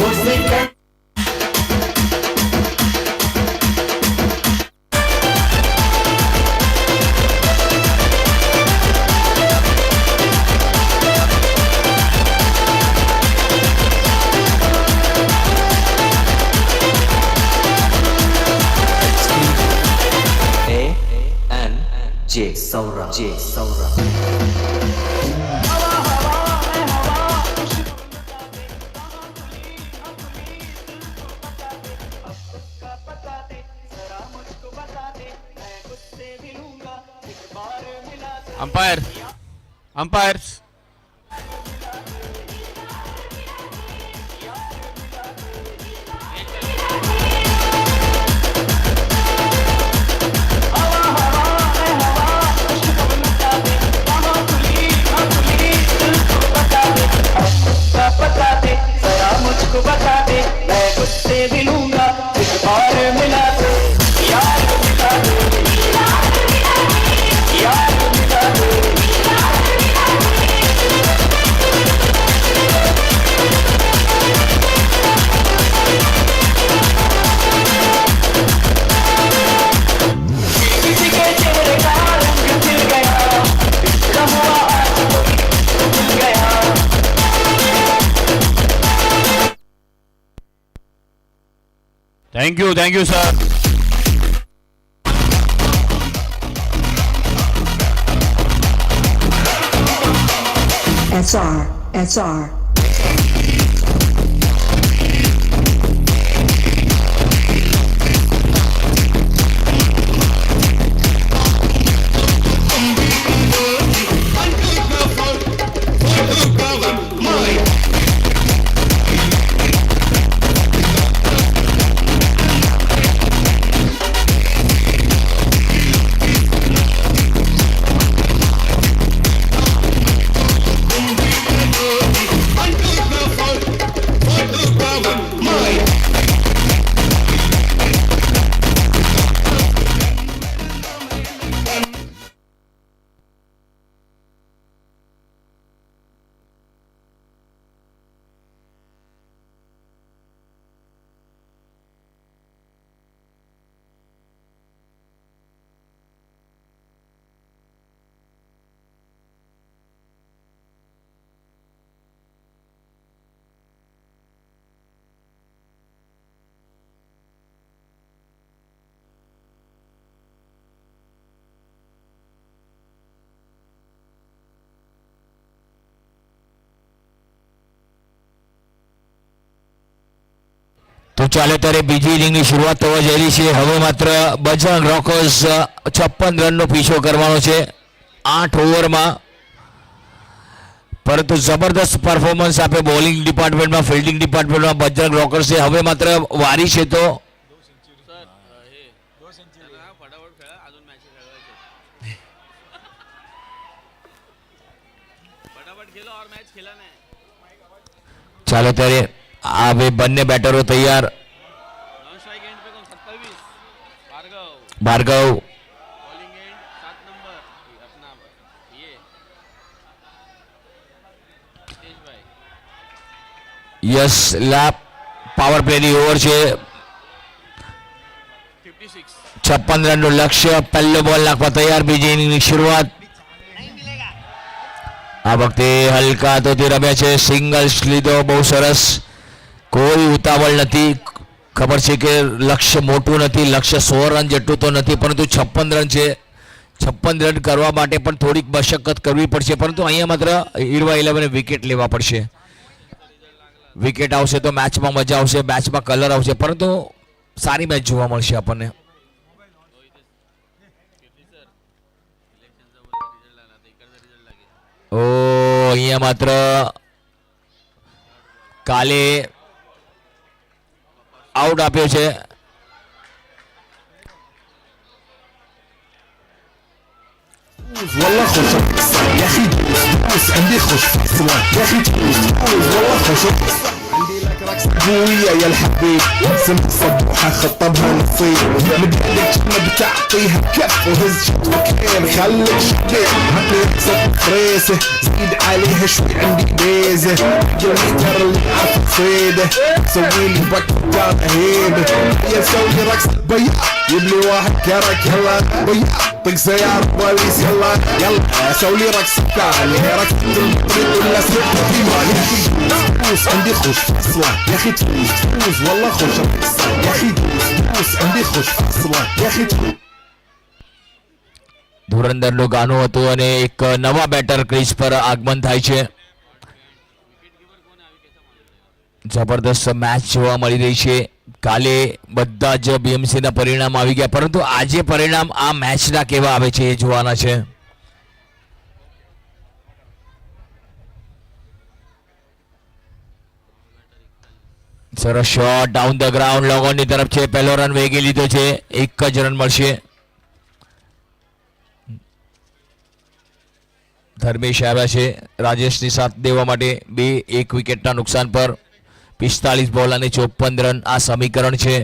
मुझसे J Saura J Saura Umpires. Thank you, sir. SR. તો ચાલો ત્યારે બીજી ઇનિંગની શરૂઆત થવા જઈ રહી છે. હવે માત્ર બજરંગ રોકર્સ 56 રનનો પીછો કરવાનો છે 8 ઓવરમાં. પરંતુ જબરદસ્ત પરફોર્મન્સ આપે બોલિંગ ડિપાર્ટમેન્ટમાં, ફિલ્ડિંગ ડિપાર્ટમેન્ટમાં બજરંગ રોકર્સે. હવે માત્ર વારી છે તો ચાલો ત્યારે આ બે બંને બેટરો તૈયાર. ભાર્ગવ, યસ લાપ પાવર પ્લેની ઓવર છે. 56 રનનું લક્ષ્ય. પહેલો બોલ નાખવા તૈયાર. બીજી ઇનિંગની શરૂઆત. આ વખતે હલકા હાથોથી રમ્યા છે. સિંગલ્સ લીધો, બહુ સરસ. કોઈ ઉતાવળ નથી. ખબર છે કે લક્ષ્ય મોટું નથી, લક્ષ્ય 100 રન જેટલું તો નથી, પરંતુ 56 રન છે. 56 રન કરવા માટે પણ થોડીક મશક્કત કરવી પડશે, પરંતુ અહીંયા માત્ર હીરવા 11 વિકેટ લેવા પડશે. વિકેટ આવશે તો મેચમાં મજા આવશે, મેચમાં કલર આવશે, પરંતુ સારી મેચ જોવા મળશે આપણને. ઓ અહીંયા માત્ર કાલે આઉટ આપ્યો છે. والله خوش يا اخي دوس عندي خوش فصلة يا اخي دوس والله خوش عندي لك رقصة قوية يا الحبيب سمت صبوحة خطبها نصيب مدلك ما بتعطيها كف وهز شبكين خليك شبيب هاتلي رقصة فريسة زيد عليها شوي عندي بيزة الميتر اللي عارف تصيده سوي لي بكتة هيبة يا سوي رقصة بياض يبلي واحد كرك يلا بياض طق سيارة بوليس يلا يلا سوي لي رقصة ثانية رقصة المطرب ولا سرقة في مالي يا اخي دوس عندي خوش فصلة يا اخي دوس والله خوش رقصة يا اخي دوس عندي خوش فصلة يا اخي ધુરંધરનું ગાનું હતું અને એક નવા બેટર ક્રીઝ પર આગમન થાય છે. જબરદસ્ત મેચ જોવા મળી રહી છે. કાલે બધા જ બીએમસીના પરિણામ આવી ગયા, પરંતુ આજે પરિણામ આ મેચના કેવા આવે છે એ જોવાના છે. સરસ શોટ ડાઉન ધ ગ્રાઉન્ડ લોગોની તરફ છે. પહેલો રન વેગી લીધો છે. એક જ રન મળશે. ધર્મેશ આવ્યા છે રાજેશની સાથ દેવા માટે. 2-1 વિકેટના નુકસાન પર 45 બોલ અને 54 રન આ સમીકરણ છે.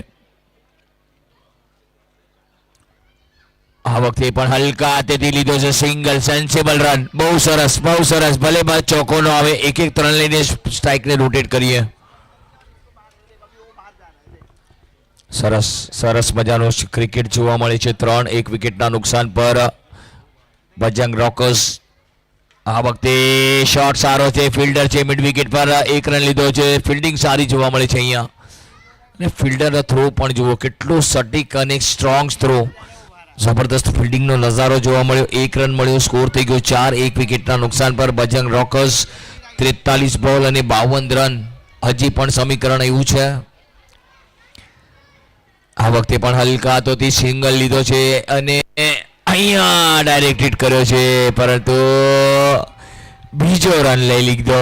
આ વખતે પણ હલકા હાથેથી લીધો છે સિંગલ. સેન્સેબલ રન. બહુ સરસ, બહુ સરસ. ભલે બાદ ચોકો ન આવે, એક એક 3 લઈને સ્ટ્રાઇકને રોટેટ કરીએ. સરસ સરસ મજાનો ક્રિકેટ જોવા મળે છે. 3-1 વિકેટના નુકસાન પર બજરંગ રોકર્સ. આ વખતે શોટ સારો છે. ફિલ્ડર છે મિડ વિકેટ પર. 1 રન લીધો છે. ફિલ્ડિંગ સારી જોવા મળે છે અહીંયા. અને ફિલ્ડરનો થ્રો પણ જુઓ, કેટલો સટીક અને સ્ટ્રોંગ થ્રો. જબરદસ્ત ફિલ્ડિંગનો નજારો જોવા મળ્યો. 1 રન મળ્યો. સ્કોર થઈ ગયો 4-1 વિકેટના નુકસાન પર બજરંગ રોકર્સ. 43 બોલ અને 52 રન. હજી પણ સમીકરણ એવું છે. આ વખતે પણ હલકા હાથોથી સિંગલ લીધો છે અને અહીંયા ડાયરેક્ટ હિટ કર્યો છે, પરંતુ બીજો રન લઈ લીધો.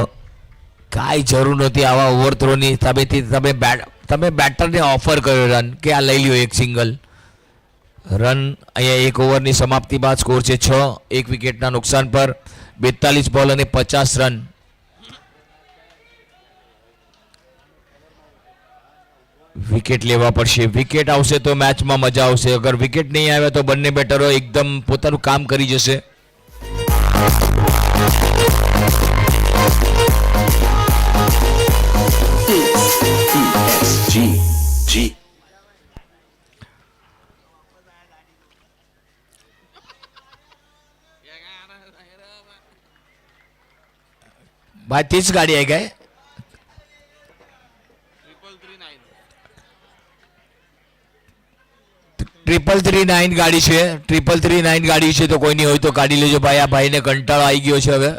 કાંઈ જરૂર નહોતી આવા ઓવરથ્રોની. તમે બેટરને ઓફર કર્યો રન કે આ લઈ લ્યો એક સિંગલ રન. અહીંયા 1 ઓવરની સમાપ્તિ બાદ સ્કોર છે 6-1 વિકેટના નુકસાન પર 42 બોલ અને 50 રન. વિકેટ લેવા પડશે. વિકેટ આવશે તો મેચમાં મજા આવશે. અગર વિકેટ નહીં આવે તો બંને બેટરો એકદમ પોતાનું કામ કરી જશે. ભાઈ 30 ગાડી આવી ગઈ. 339 ગાડી છે. 339 ગાડી છે તો કોઈની હોય તો કાઢી લેજો ભાઈ. આ ભાઈને કંટાળો આવી ગયો છે. હવે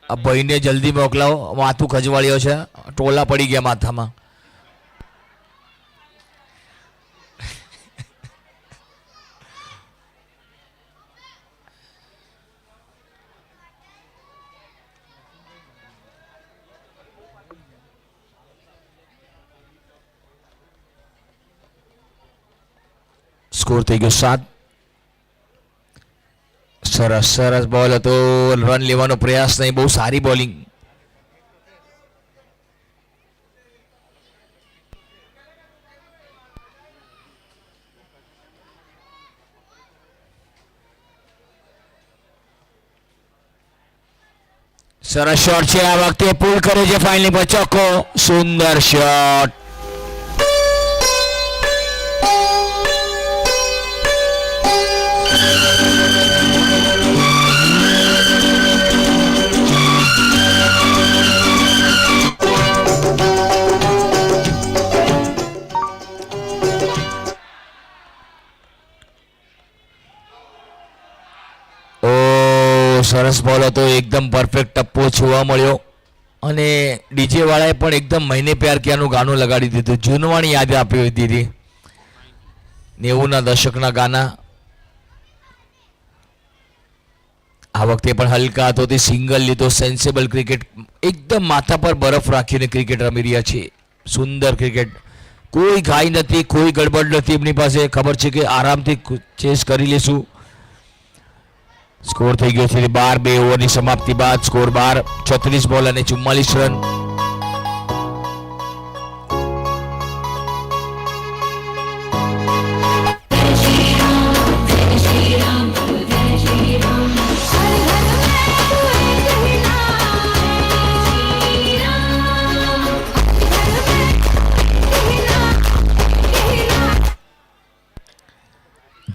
આ ભાઈને જલ્દી મોકલાવો. માથું ખજવાળ્યો છે. ટોલા પડી ગયા માથામાં. સ્કોર થઈ ગયો 7. સરસ સરસ બોલ હતો. રન લેવાનો પ્રયાસ નહીં. બહુ સારી બોલિંગ. સરસ શોટ છે આ વખતે પુલ કરે છે ફાઇનલી પર ચોક્કો સુંદર શોટ સરસ બોલ હતો એકદમ પરફેક્ટ ટપ્પો જોવા મળ્યો અને ડીજે વાળાએ પણ એકદમ મહિને પ્યાર ક્યાંનું ગાનું લગાડી દીધું જૂનવાણી યાદ આપી દીધી 90ના દશકના ગાના આ વખતે પણ હલકા હાથોથી સિંગલ લીધો સેન્સેબલ ક્રિકેટ એકદમ માથા પર બરફ રાખીને ક્રિકેટ રમી રહ્યા છે સુંદર ક્રિકેટ કોઈ ઘાઈ નથી કોઈ ગડબડ નથી એમની પાસે ખબર છે કે આરામથી ચેસ કરી લેશું સ્કોર થઈ ગયો છે 12 2 ઓવરની સમાપ્તિ બાદ સ્કોર 12 36 બોલ અને 44 રન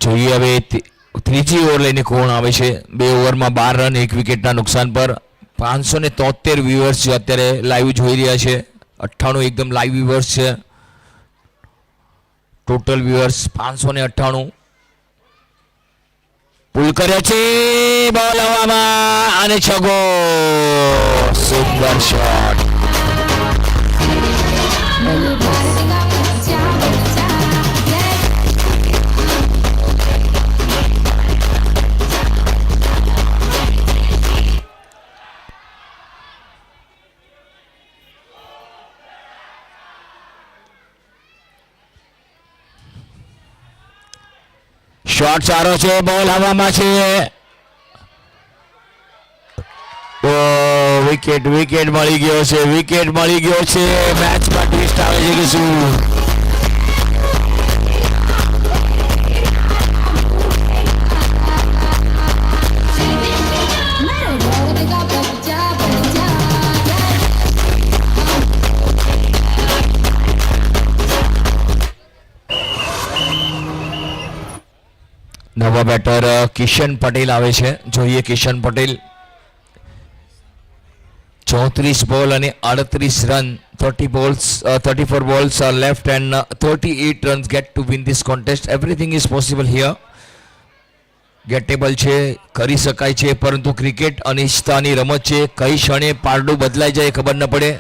જોઈએ હવે ત્રીજી ઓવર લઈને કોણ આવે છે 2 ઓવરમાં 12 રન 1 વિકેટના નુકસાન પર 573 વ્યુઅર્સ અત્યારે લાઈવ જોઈ રહ્યા છે 98 એકદમ લાઈવ વ્યુઅર્સ છે ટોટલ વ્યુઅર્સ 598 પુલ કર્યા છે બોલ હવામાં અને છગો સુપર શોટ શોટ સારો છે બોલ હવામાં છે ઓ વિકેટ મળી ગયો છે મેચમાં ટ્વિસ્ટ આવે છે કે શું નવા બેટર કિશન પટેલ આવે છે જોઈએ કિશન પટેલ 34 બોલ અને 38 run 34 balls are left and 38 runs get to win this contest everything is possible here ગેટેબલ છે કરી શકાય છે પરંતુ ક્રિકેટ અનિશ્ચિતતાની રમત છે કઈ ક્ષણે પારડું બદલાઈ જાય ખબર ન પડે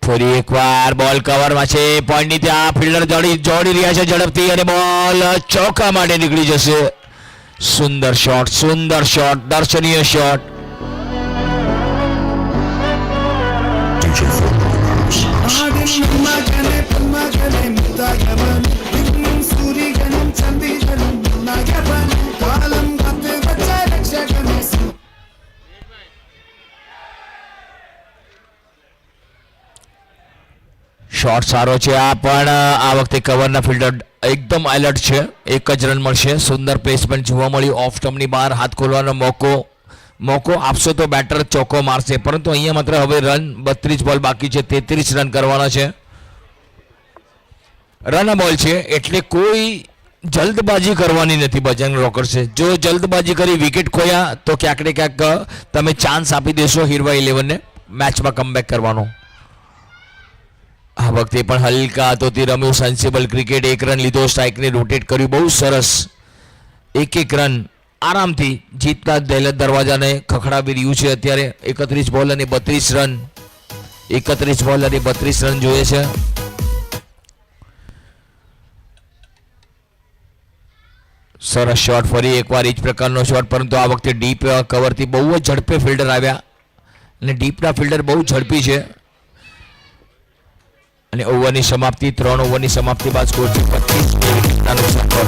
ફરી એકવાર બોલ કવરમાં છે પોઈન્ટની ત્યાં ફિલ્ડર જોડી રહ્યા છે ઝડપથી અને બોલ ચોકા માટે નીકળી જશે સુંદર શોટ દર્શનીય શોટ શોટ સારો છે આ પણ આ વખતે કવરના ફિલ્ડર એકદમ એલર્ટ છે એક જ રન મળશે સુંદર પ્લેસમેન્ટ જોવા મળ્યું ઓફ સ્ટમ્પની બહાર હાથ ખોલવાનો મોકો આપશો તો બેટર ચોકો મારશે પરંતુ અહીંયા માત્ર હવે રન 32 બોલ બાકી છે 33 રન કરવાના છે રન બોલ છે એટલે કોઈ જલ્દબાજી કરવાની નથી બજરંગ રોકર્સે જો જલ્દબાજી કરી વિકેટ ખોયા તો ક્યાંક ને ક્યાંક તમે ચાન્સ આપી દેશો હીરવા 11 ને મેચમાં કમબેક કરવાનો આ વખતે પણ હલકા હાથોથી રમ્યું સેન્સિબલ ક્રિકેટ 1 રન લીધો સ્ટ્રાઇકને રોટેટ કર્યું બહુ સરસ એક રન આરામથી જીતતા દહેલત દરવાજાને ખખડાવી રહ્યું છે અત્યારે 31 બોલ અને 32 રન 31 બોલ અને 32 રન જોઈએ છે સરસ શોટ ફરી એકવાર એ જ પ્રકારનો શોટ પરંતુ આ વખતે ડીપ કવરથી બહુ જ ઝડપે ફિલ્ડર આવ્યા અને ડીપના ફિલ્ડર બહુ ઝડપી છે અને ઓવરની સમાપ્તિ 3 ઓવરની સમાપ્તિ બાદ સ્કોર છે 25 વિકેટના નુકસાન પર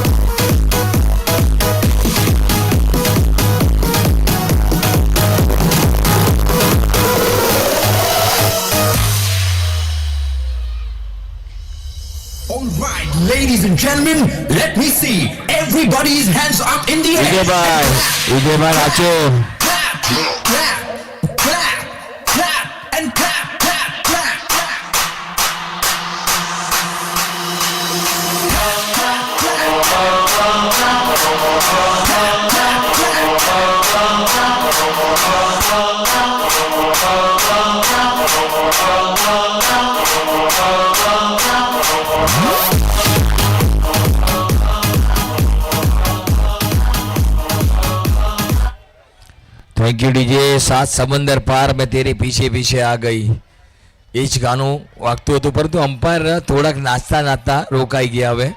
Alright, ladies and gentlemen, let me see everybody's hands up in the air. વિજયભાઈ નાચો. Clap, clap, clap, clap, and clap, clap, clap, clap. Thank you DJ. સાત સમંદર પાર મેં તેરે પીછે પીછે આ ગઈ. એ જ ગાનું વાગતું હતું, પરંતુ અમ્પાયર થોડાક નાચતા નાચતા રોકાઈ ગયા હવે.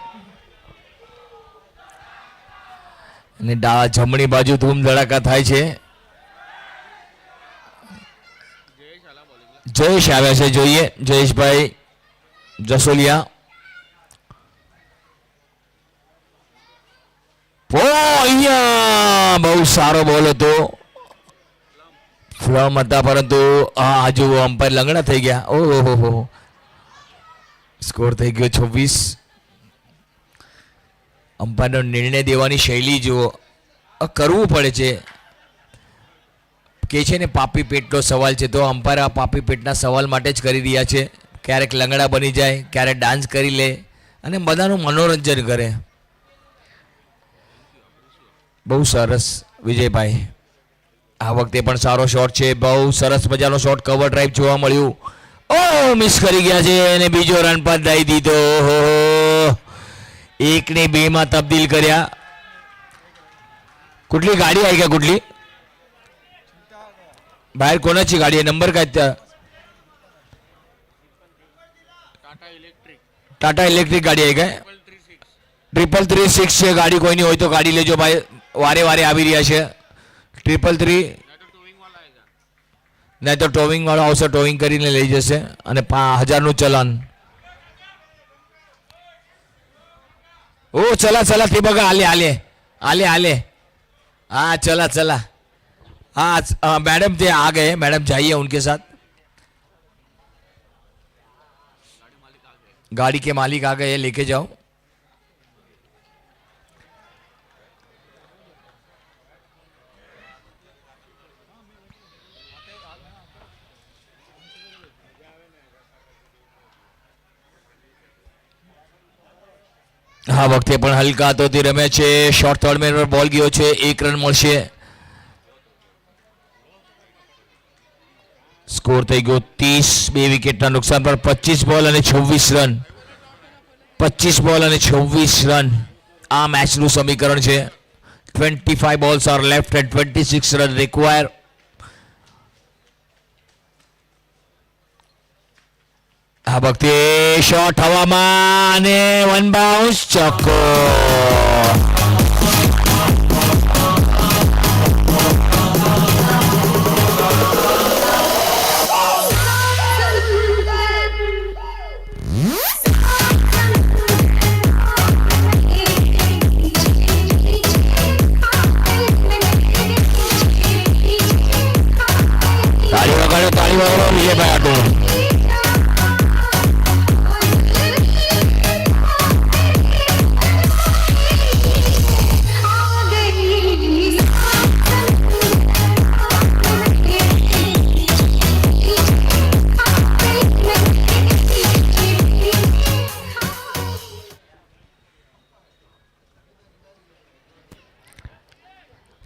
અને જમણી બાજુ ધૂમ ધડાકા થાય છે. જયેશ આવ્યા છે, જોઈએ જયેશભાઈ જસોલિયા. અહીંયા બહુ સારો બોલ હતો, ફ્લમ હતા, પરંતુ હા હજુ અમ્પાયર લંગડા થઈ ગયા. ઓહો, સ્કોર થઈ ગયો 26. અમ્પાયરનો નિર્ણય દેવાની શૈલી જુઓ, કરવું પડે છે. કે છે ને પાપી પેટનો સવાલ છે, તો અમ્પાયર આ પાપી પેટના સવાલ માટે જ કરી રહ્યા છે. ક્યારેક લંગડા બની જાય, ક્યારેક ડાન્સ કરી લે અને બધાનું મનોરંજન કરે. બહુ સરસ વિજયભાઈ. આ વખતે પણ સારો શોટ છે, બહુ સરસ મજાનો શોટ, કવર ડ્રાઈવ જોવા મળ્યું. ઓ મિસ કરી ગયા છે અને બીજો રન પર દઈ દીધો. એકને બેમાં તબદીલ કર્યા. कुठली गाडी आहे का? कुठली बाहेर कोणाची गाडी आहे? नंबर काय? टाटा इलेक्ट्रिक गाडी आहे काय? 336 છે ગાડી. કોઈની હોય તો ગાડી લેજો ભાઈ, વારે વારે આવી રહ્યા છે. 333 નહીં તો ટોવિંગ વાળો આવશે, ટોવિંગ કરીને લઈ જશે. અને 5000નું ચલાન. ओ चला चला ते बघा आले आले आले आले. हाँ चला चला. हाँ मैडम ते आ गए, मैडम जाइए उनके साथ. गाड़ी के मालिक आ गए, लेके जाओ. આ વખતે પણ હલકા હાથોથી રમે છે. શોર્ટ થર્ડ મેન પર બોલ ગયો છે, 1 રન મળશે. સ્કોર થઈ ગયો 30. 2 વિકેટના નુકસાન પર 25 બોલ અને 26 રન. 25 બોલ અને 26 રન આ મેચનું સમીકરણ છે. 25 balls are left and 26 run require. આ વખતે શોટ હવામાં અને 1 બાઉન્સ, ચોક્કો. તાળી વગાડો વિજયભાઈ આટો.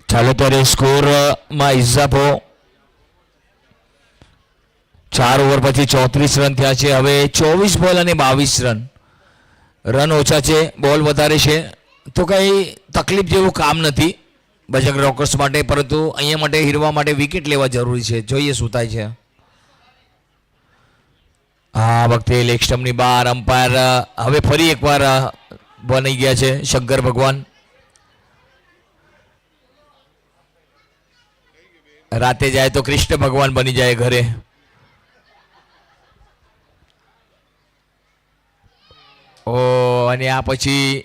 ચાલો ત્યારે સ્કોરમાં ઇઝાફો. 4 ઓવર પછી 34 રન થયા છે. હવે 24 બોલ અને 22 રન. રન ઓછા છે, બોલ વધારે છે, તો કંઈ તકલીફ જેવું કામ નથી બજરંગ રોકર્સ માટે, પરંતુ અહીંયા માટે હીરવા માટે વિકેટ લેવા જરૂરી છે. જોઈએ શું થાય છે. આ વખતે લેગ સ્ટમ્પની બહાર અમ્પાયર હવે ફરી એકવાર બની ગયા છે શંકર ભગવાન. રાતે જાય તો કૃષ્ણ ભગવાન બની જાય ઘરે. ઓ અને આ પછી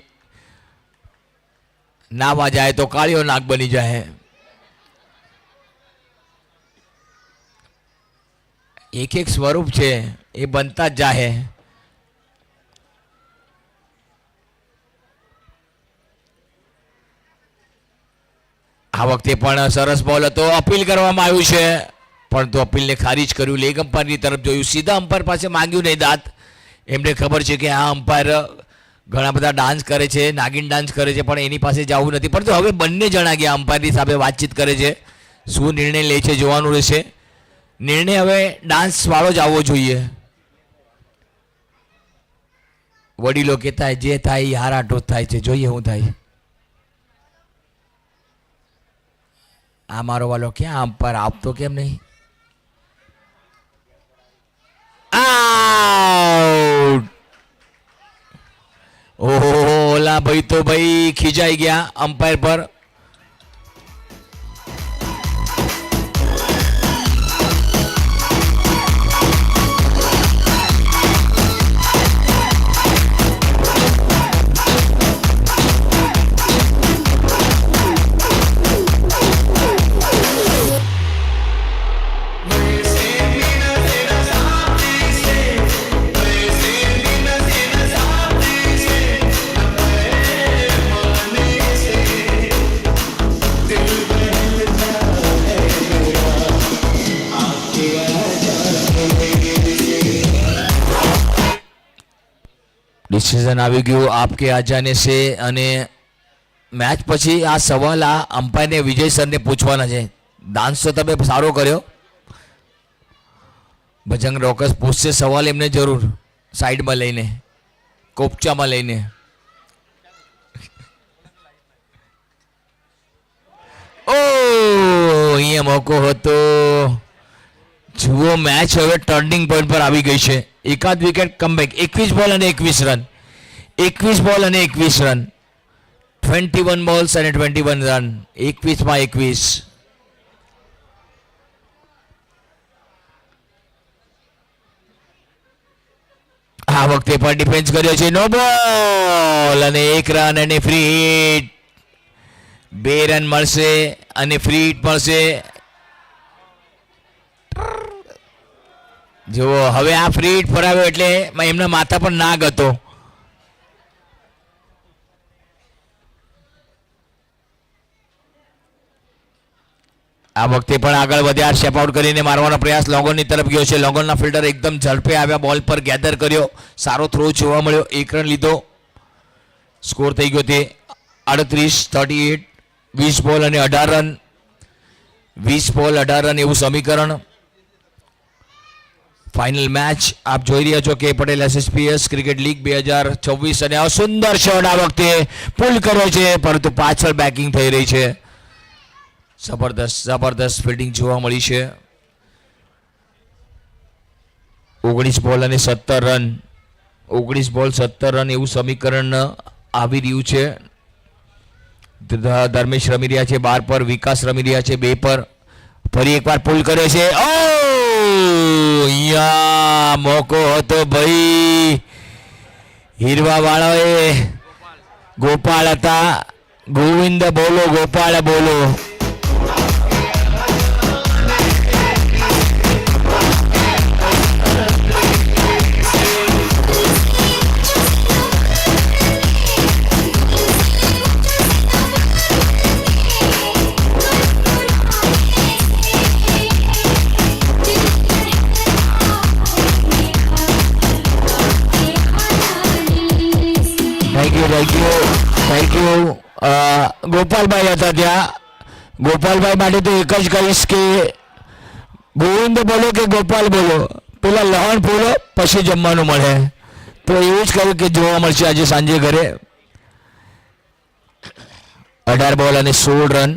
નાવા જાય તો કાળિયો નાગ બની જાય. એક એક સ્વરૂપ છે, એ બનતા જ જાહે. આ વખતે પણ સરસ બોલ હતો, અપીલ કરવામાં આવ્યું છે પરંતુ અપીલને ખારીજ કર્યું. લેગ અમ્પાયરની તરફ જોયું, સીધા અમ્પાયર પાસે માંગ્યું નહીં દાંત. એમને ખબર છે કે આ અમ્પાયર ઘણા બધા ડાન્સ કરે છે, નાગિન ડાન્સ કરે છે, પણ એની પાસે જવું નથી. પરંતુ હવે બંને જણા ગયા અમ્પાયરની સાથે વાતચીત કરે છે, શું નિર્ણય લે છે જોવાનું રહેશે. નિર્ણય હવે ડાન્સ વાળો જ આવવો જોઈએ. વડીલો કહેતા જે થાય એ હારાટો જ થાય છે, જોઈએ શું થાય. આ મારો વાલો ક્યાં અમ્પાયર આપતો કેમ નહીં? આઉટ. ઓહો, ઓલા ભાઈ તો ભાઈ ખીજાઈ ગયા અમ્પાયર પર. ડિસિઝન આવી ગયું આપકે આ જાને સે. અને મેચ પછી આ સવાલ આ અમ્પાયરને વિજય સરને પૂછવાના છે. ડાન્સ તો તમે સારો કર્યો. બજરંગ રોકર્સ પૂછશે સવાલ એમને જરૂર, સાઈડમાં લઈને, કોપચામાં લઈને. ઓ અહીંયા મોકો હતો. જુઓ મેચ હવે ટર્નિંગ પોઈન્ટ પર આવી ગઈ છે. એકાદ વિકેટ કમબેક. 21 બોલ અને 21 રન. 21 બોલ અને 21 રન. 21 બોલ્સ અને 21 રન. 21 માં 21. આ વખતે પણ ડિફેન્સ કર્યો છે. નો બોલ અને 1 રન અને ફ્રી હિટ. 2 રન મળશે અને ફ્રી હિટ મળશે. જુઓ હવે આ ફ્રી હિટ ફરાવ્યો એટલે એમના માથા પર નાગ હતો. આ વખતે પણ આગળ વધ્યા, શેપ આઉટ કરીને મારવાનો પ્રયાસ લોંગોની તરફ ગયો છે. લોંગોના ફિલ્ડર એકદમ ઝડપે આવ્યા, બોલ પર ગેધર કર્યો, સારો થ્રો જોવા મળ્યો. 1 રન લીધો. સ્કોર થઈ ગયો તે 38-38. 20 બોલ અને 18 રન. 20 બોલ 18 રન એવું સમીકરણ. ફાઇનલ મેચ આપ જોઈ રહ્યા છો કે પટેલ SSPS ક્રિકેટ લીગ 2024. અને સુંદર શોટ આ વખતે પુલ કર્યો છે પરંતુ પાછળ બેકિંગ થઈ રહી છે. જબરદસ્ત ફિલ્ડિંગ જોવા મળી છે. 19 બોલ અને 17 રન. 19 બોલ 17 રન એવું સમીકરણ આવી રહ્યું છે. ધર્મેશ રમી રહ્યા છે 12 પર, વિકાસ રમી રહ્યા છે 2 પર. ફરી એકવાર પુલ કર્યો છે. અહીંયા મોકો હતો ભાઈ. હીરવા વાળાએ ગોપાલ હતા. ગોવિંદ બોલો, ગોપાલ બોલો. Thank you. ગોપાલભાઈ હતા ત્યાં. ગોપાલભાઈ માટે તો એક જ કહીશ કે ગોવિંદ બોલો કે ગોપાલ બોલો, પેલા લહણ બોલો પછી જમવાનું મળે. તો એવું જ કહ્યું કે જોવા મળશે આજે સાંજે ઘરે. 18 બોલ અને 16 રન.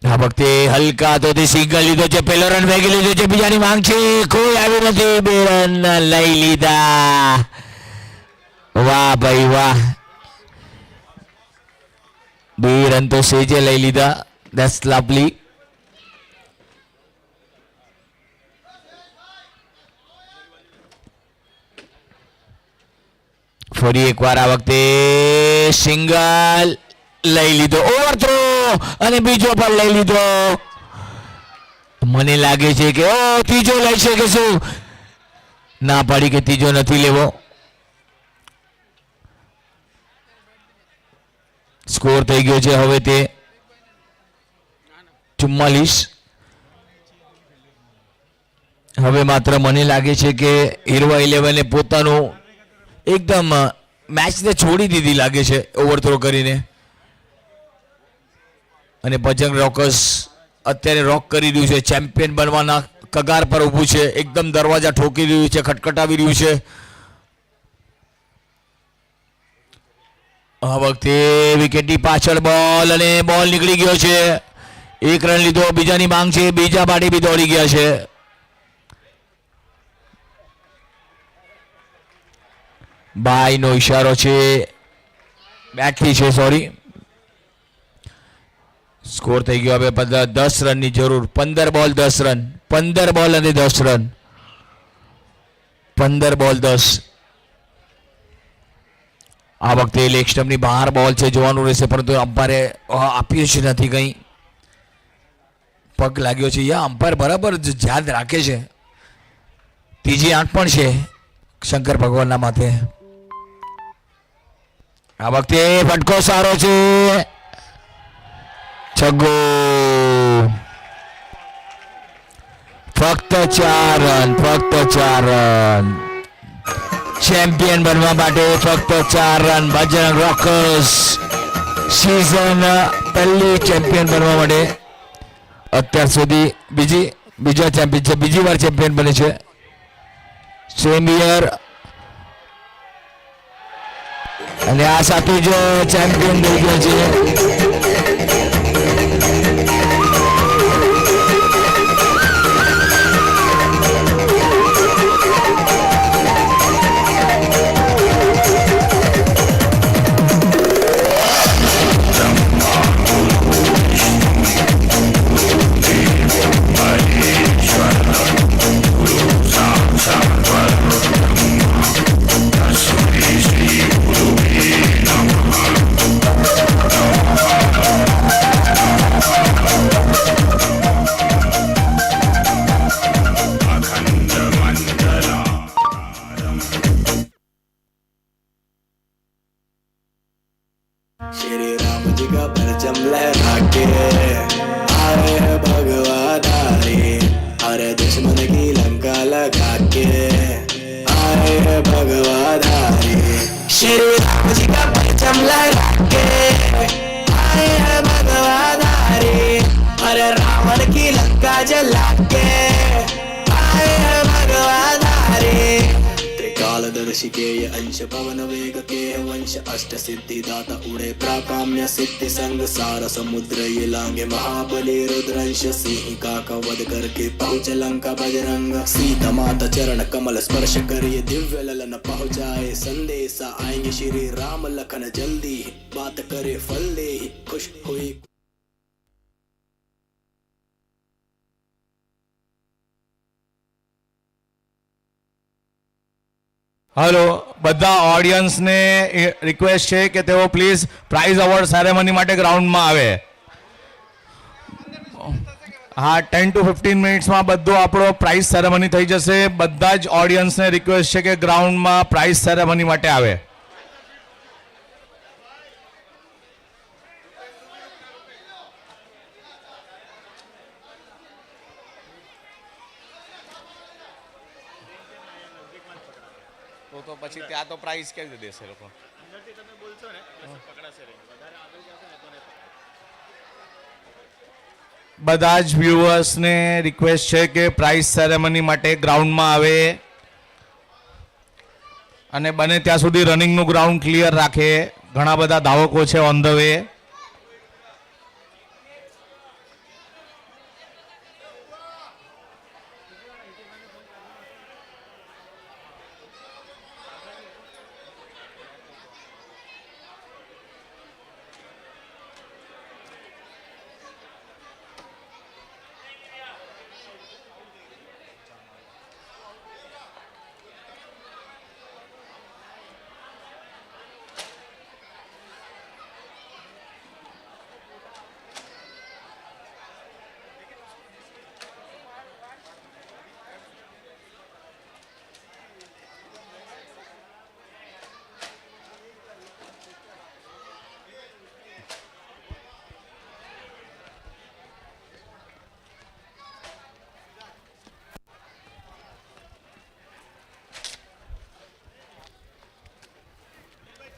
આ વખતે હલકા તો સિંગલ લીધો છે. પહેલો રન ભેગી લીધો છે. બીજાની માંગ છે, કોઈ આવ્યું નથી. 2 રન લઈ લીધા. વાહ ભાઈ વાહ. 2 રન તો સેજે લઈ લીધા. That's lovely. ફરી એકવાર આ વખતે સિંગલ લઈ લીધો. ઓવરથ્રો અને બીજો પણ લઈ લીધો. મને લાગે છે કે ત્રીજો લઈ શકે શું. ના પાડી કે ત્રીજો નથી લેવો. સ્કોર થઈ ગયો છે હવે તે 44. હવે માત્ર મને લાગે છે કે હીરવા 11 પોતાનું એકદમ મેચને છોડી દીધી લાગે છે ઓવરથ્રો કરીને, અને બજરંગ રોકર્સ અત્યારે રોક કરી રહ્યું છે, ચેમ્પિયન બનવાના કગાર પર ઊભું છે, એકદમ દરવાજા ઠોકી રહ્યું છે, ખટખટાવી રહ્યું છે. આ વખતે વિકેટની પાછળ બોલ, અને બોલ નીકળી ગયો છે. 1 રન લીધો, બીજાની માંગ છે, બીજા માટે બી દોડી ગયા છે. બાયનો ઈશારો છે, બેટથી છે, સોરી. સ્કોર થઈ ગયો હવે 10 રનની જરૂર. 15 બોલ 10 રન, 15 બોલ અને 10 રન, 15 બોલ 10. આ વખતે લેગ સ્ટમ્પની બહાર બોલ છે, જોવાનું રહેશે, પરંતુ અમ્પાયરે આપ્યું જ નથી કંઈ. પગ લાગ્યો છે, યા અમ્પાયર બરાબર ધ્યાન રાખે છે. ત્રીજી આંખ પણ છે શંકર ભગવાનના માથે. આ વખતે ફટકો સારો છે, છગ્ગો. ફક્ત 4 રન, ફક્ત 4 રન. ચેમ્પિયન બનવા માટે ફક્ત 4 રન. બજરંગ રોકર્સ સિઝન પહેલી ચેમ્પિયન બનવા માટે અત્યાર સુધી બીજા ચેમ્પિયન છે, બીજી વાર ચેમ્પિયન બને છે. સેમ યર, અને આ સાથે જ ચેમ્પિયન થઈ ગયા છે. श्री राम जी का परचम लहरा के आए हैं भगवाधारी, हर दुश्मन की लंका लगा के आए हैं भगवाधारी. श्री राम जी का परचम लहरा के आए हैं भगवाधारी, हर रावण की लंका जला के आए हैं भगवाधारी. त्रिकालदर्शी के ये अंश पवन वेग के वंश अष्ट सिद्धि दाता उड़े प्राकाम्य सिद्धि संग सार समुद्र ये लांगे महाबली रुद्रंश. सिंहिका का वध करके पहुँच लंका बजरंग, सीता माता चरण कमल स्पर्श कर ये दिव्य ललन पहुँचाए संदेशा. आएंगे श्री राम लखन जल्दी, बात करे फल दे खुश हुई. हेलो, બધા ઓડિયન્સને રિક્વેસ્ટ છે કે તેઓ પ્લીઝ પ્રાઇઝ અવોર્ડ સેરેમની માટે ગ્રાઉન્ડમાં આવે. હા, 10 to 15 મિનિટ્સમાં બધું આપણો પ્રાઇઝ સેરેમની થઈ જશે. બધા જ ઓડિયન્સને રિક્વેસ્ટ છે કે ગ્રાઉન્ડમાં પ્રાઇઝ સેરેમની માટે આવે. તો પછી ત્યાં તો પ્રાઇઝ કેવી રીતે દેશે લોકો? બધા જ વ્યુઅર્સને રિક્વેસ્ટ છે કે પ્રાઇઝ સેરેમની માટે ગ્રાઉન્ડમાં આવે, અને બને ત્યાં સુધી રનિંગનું ગ્રાઉન્ડ ક્લિયર રાખે. ઘણા બધા ધાવકો છે ઓન ધ વે.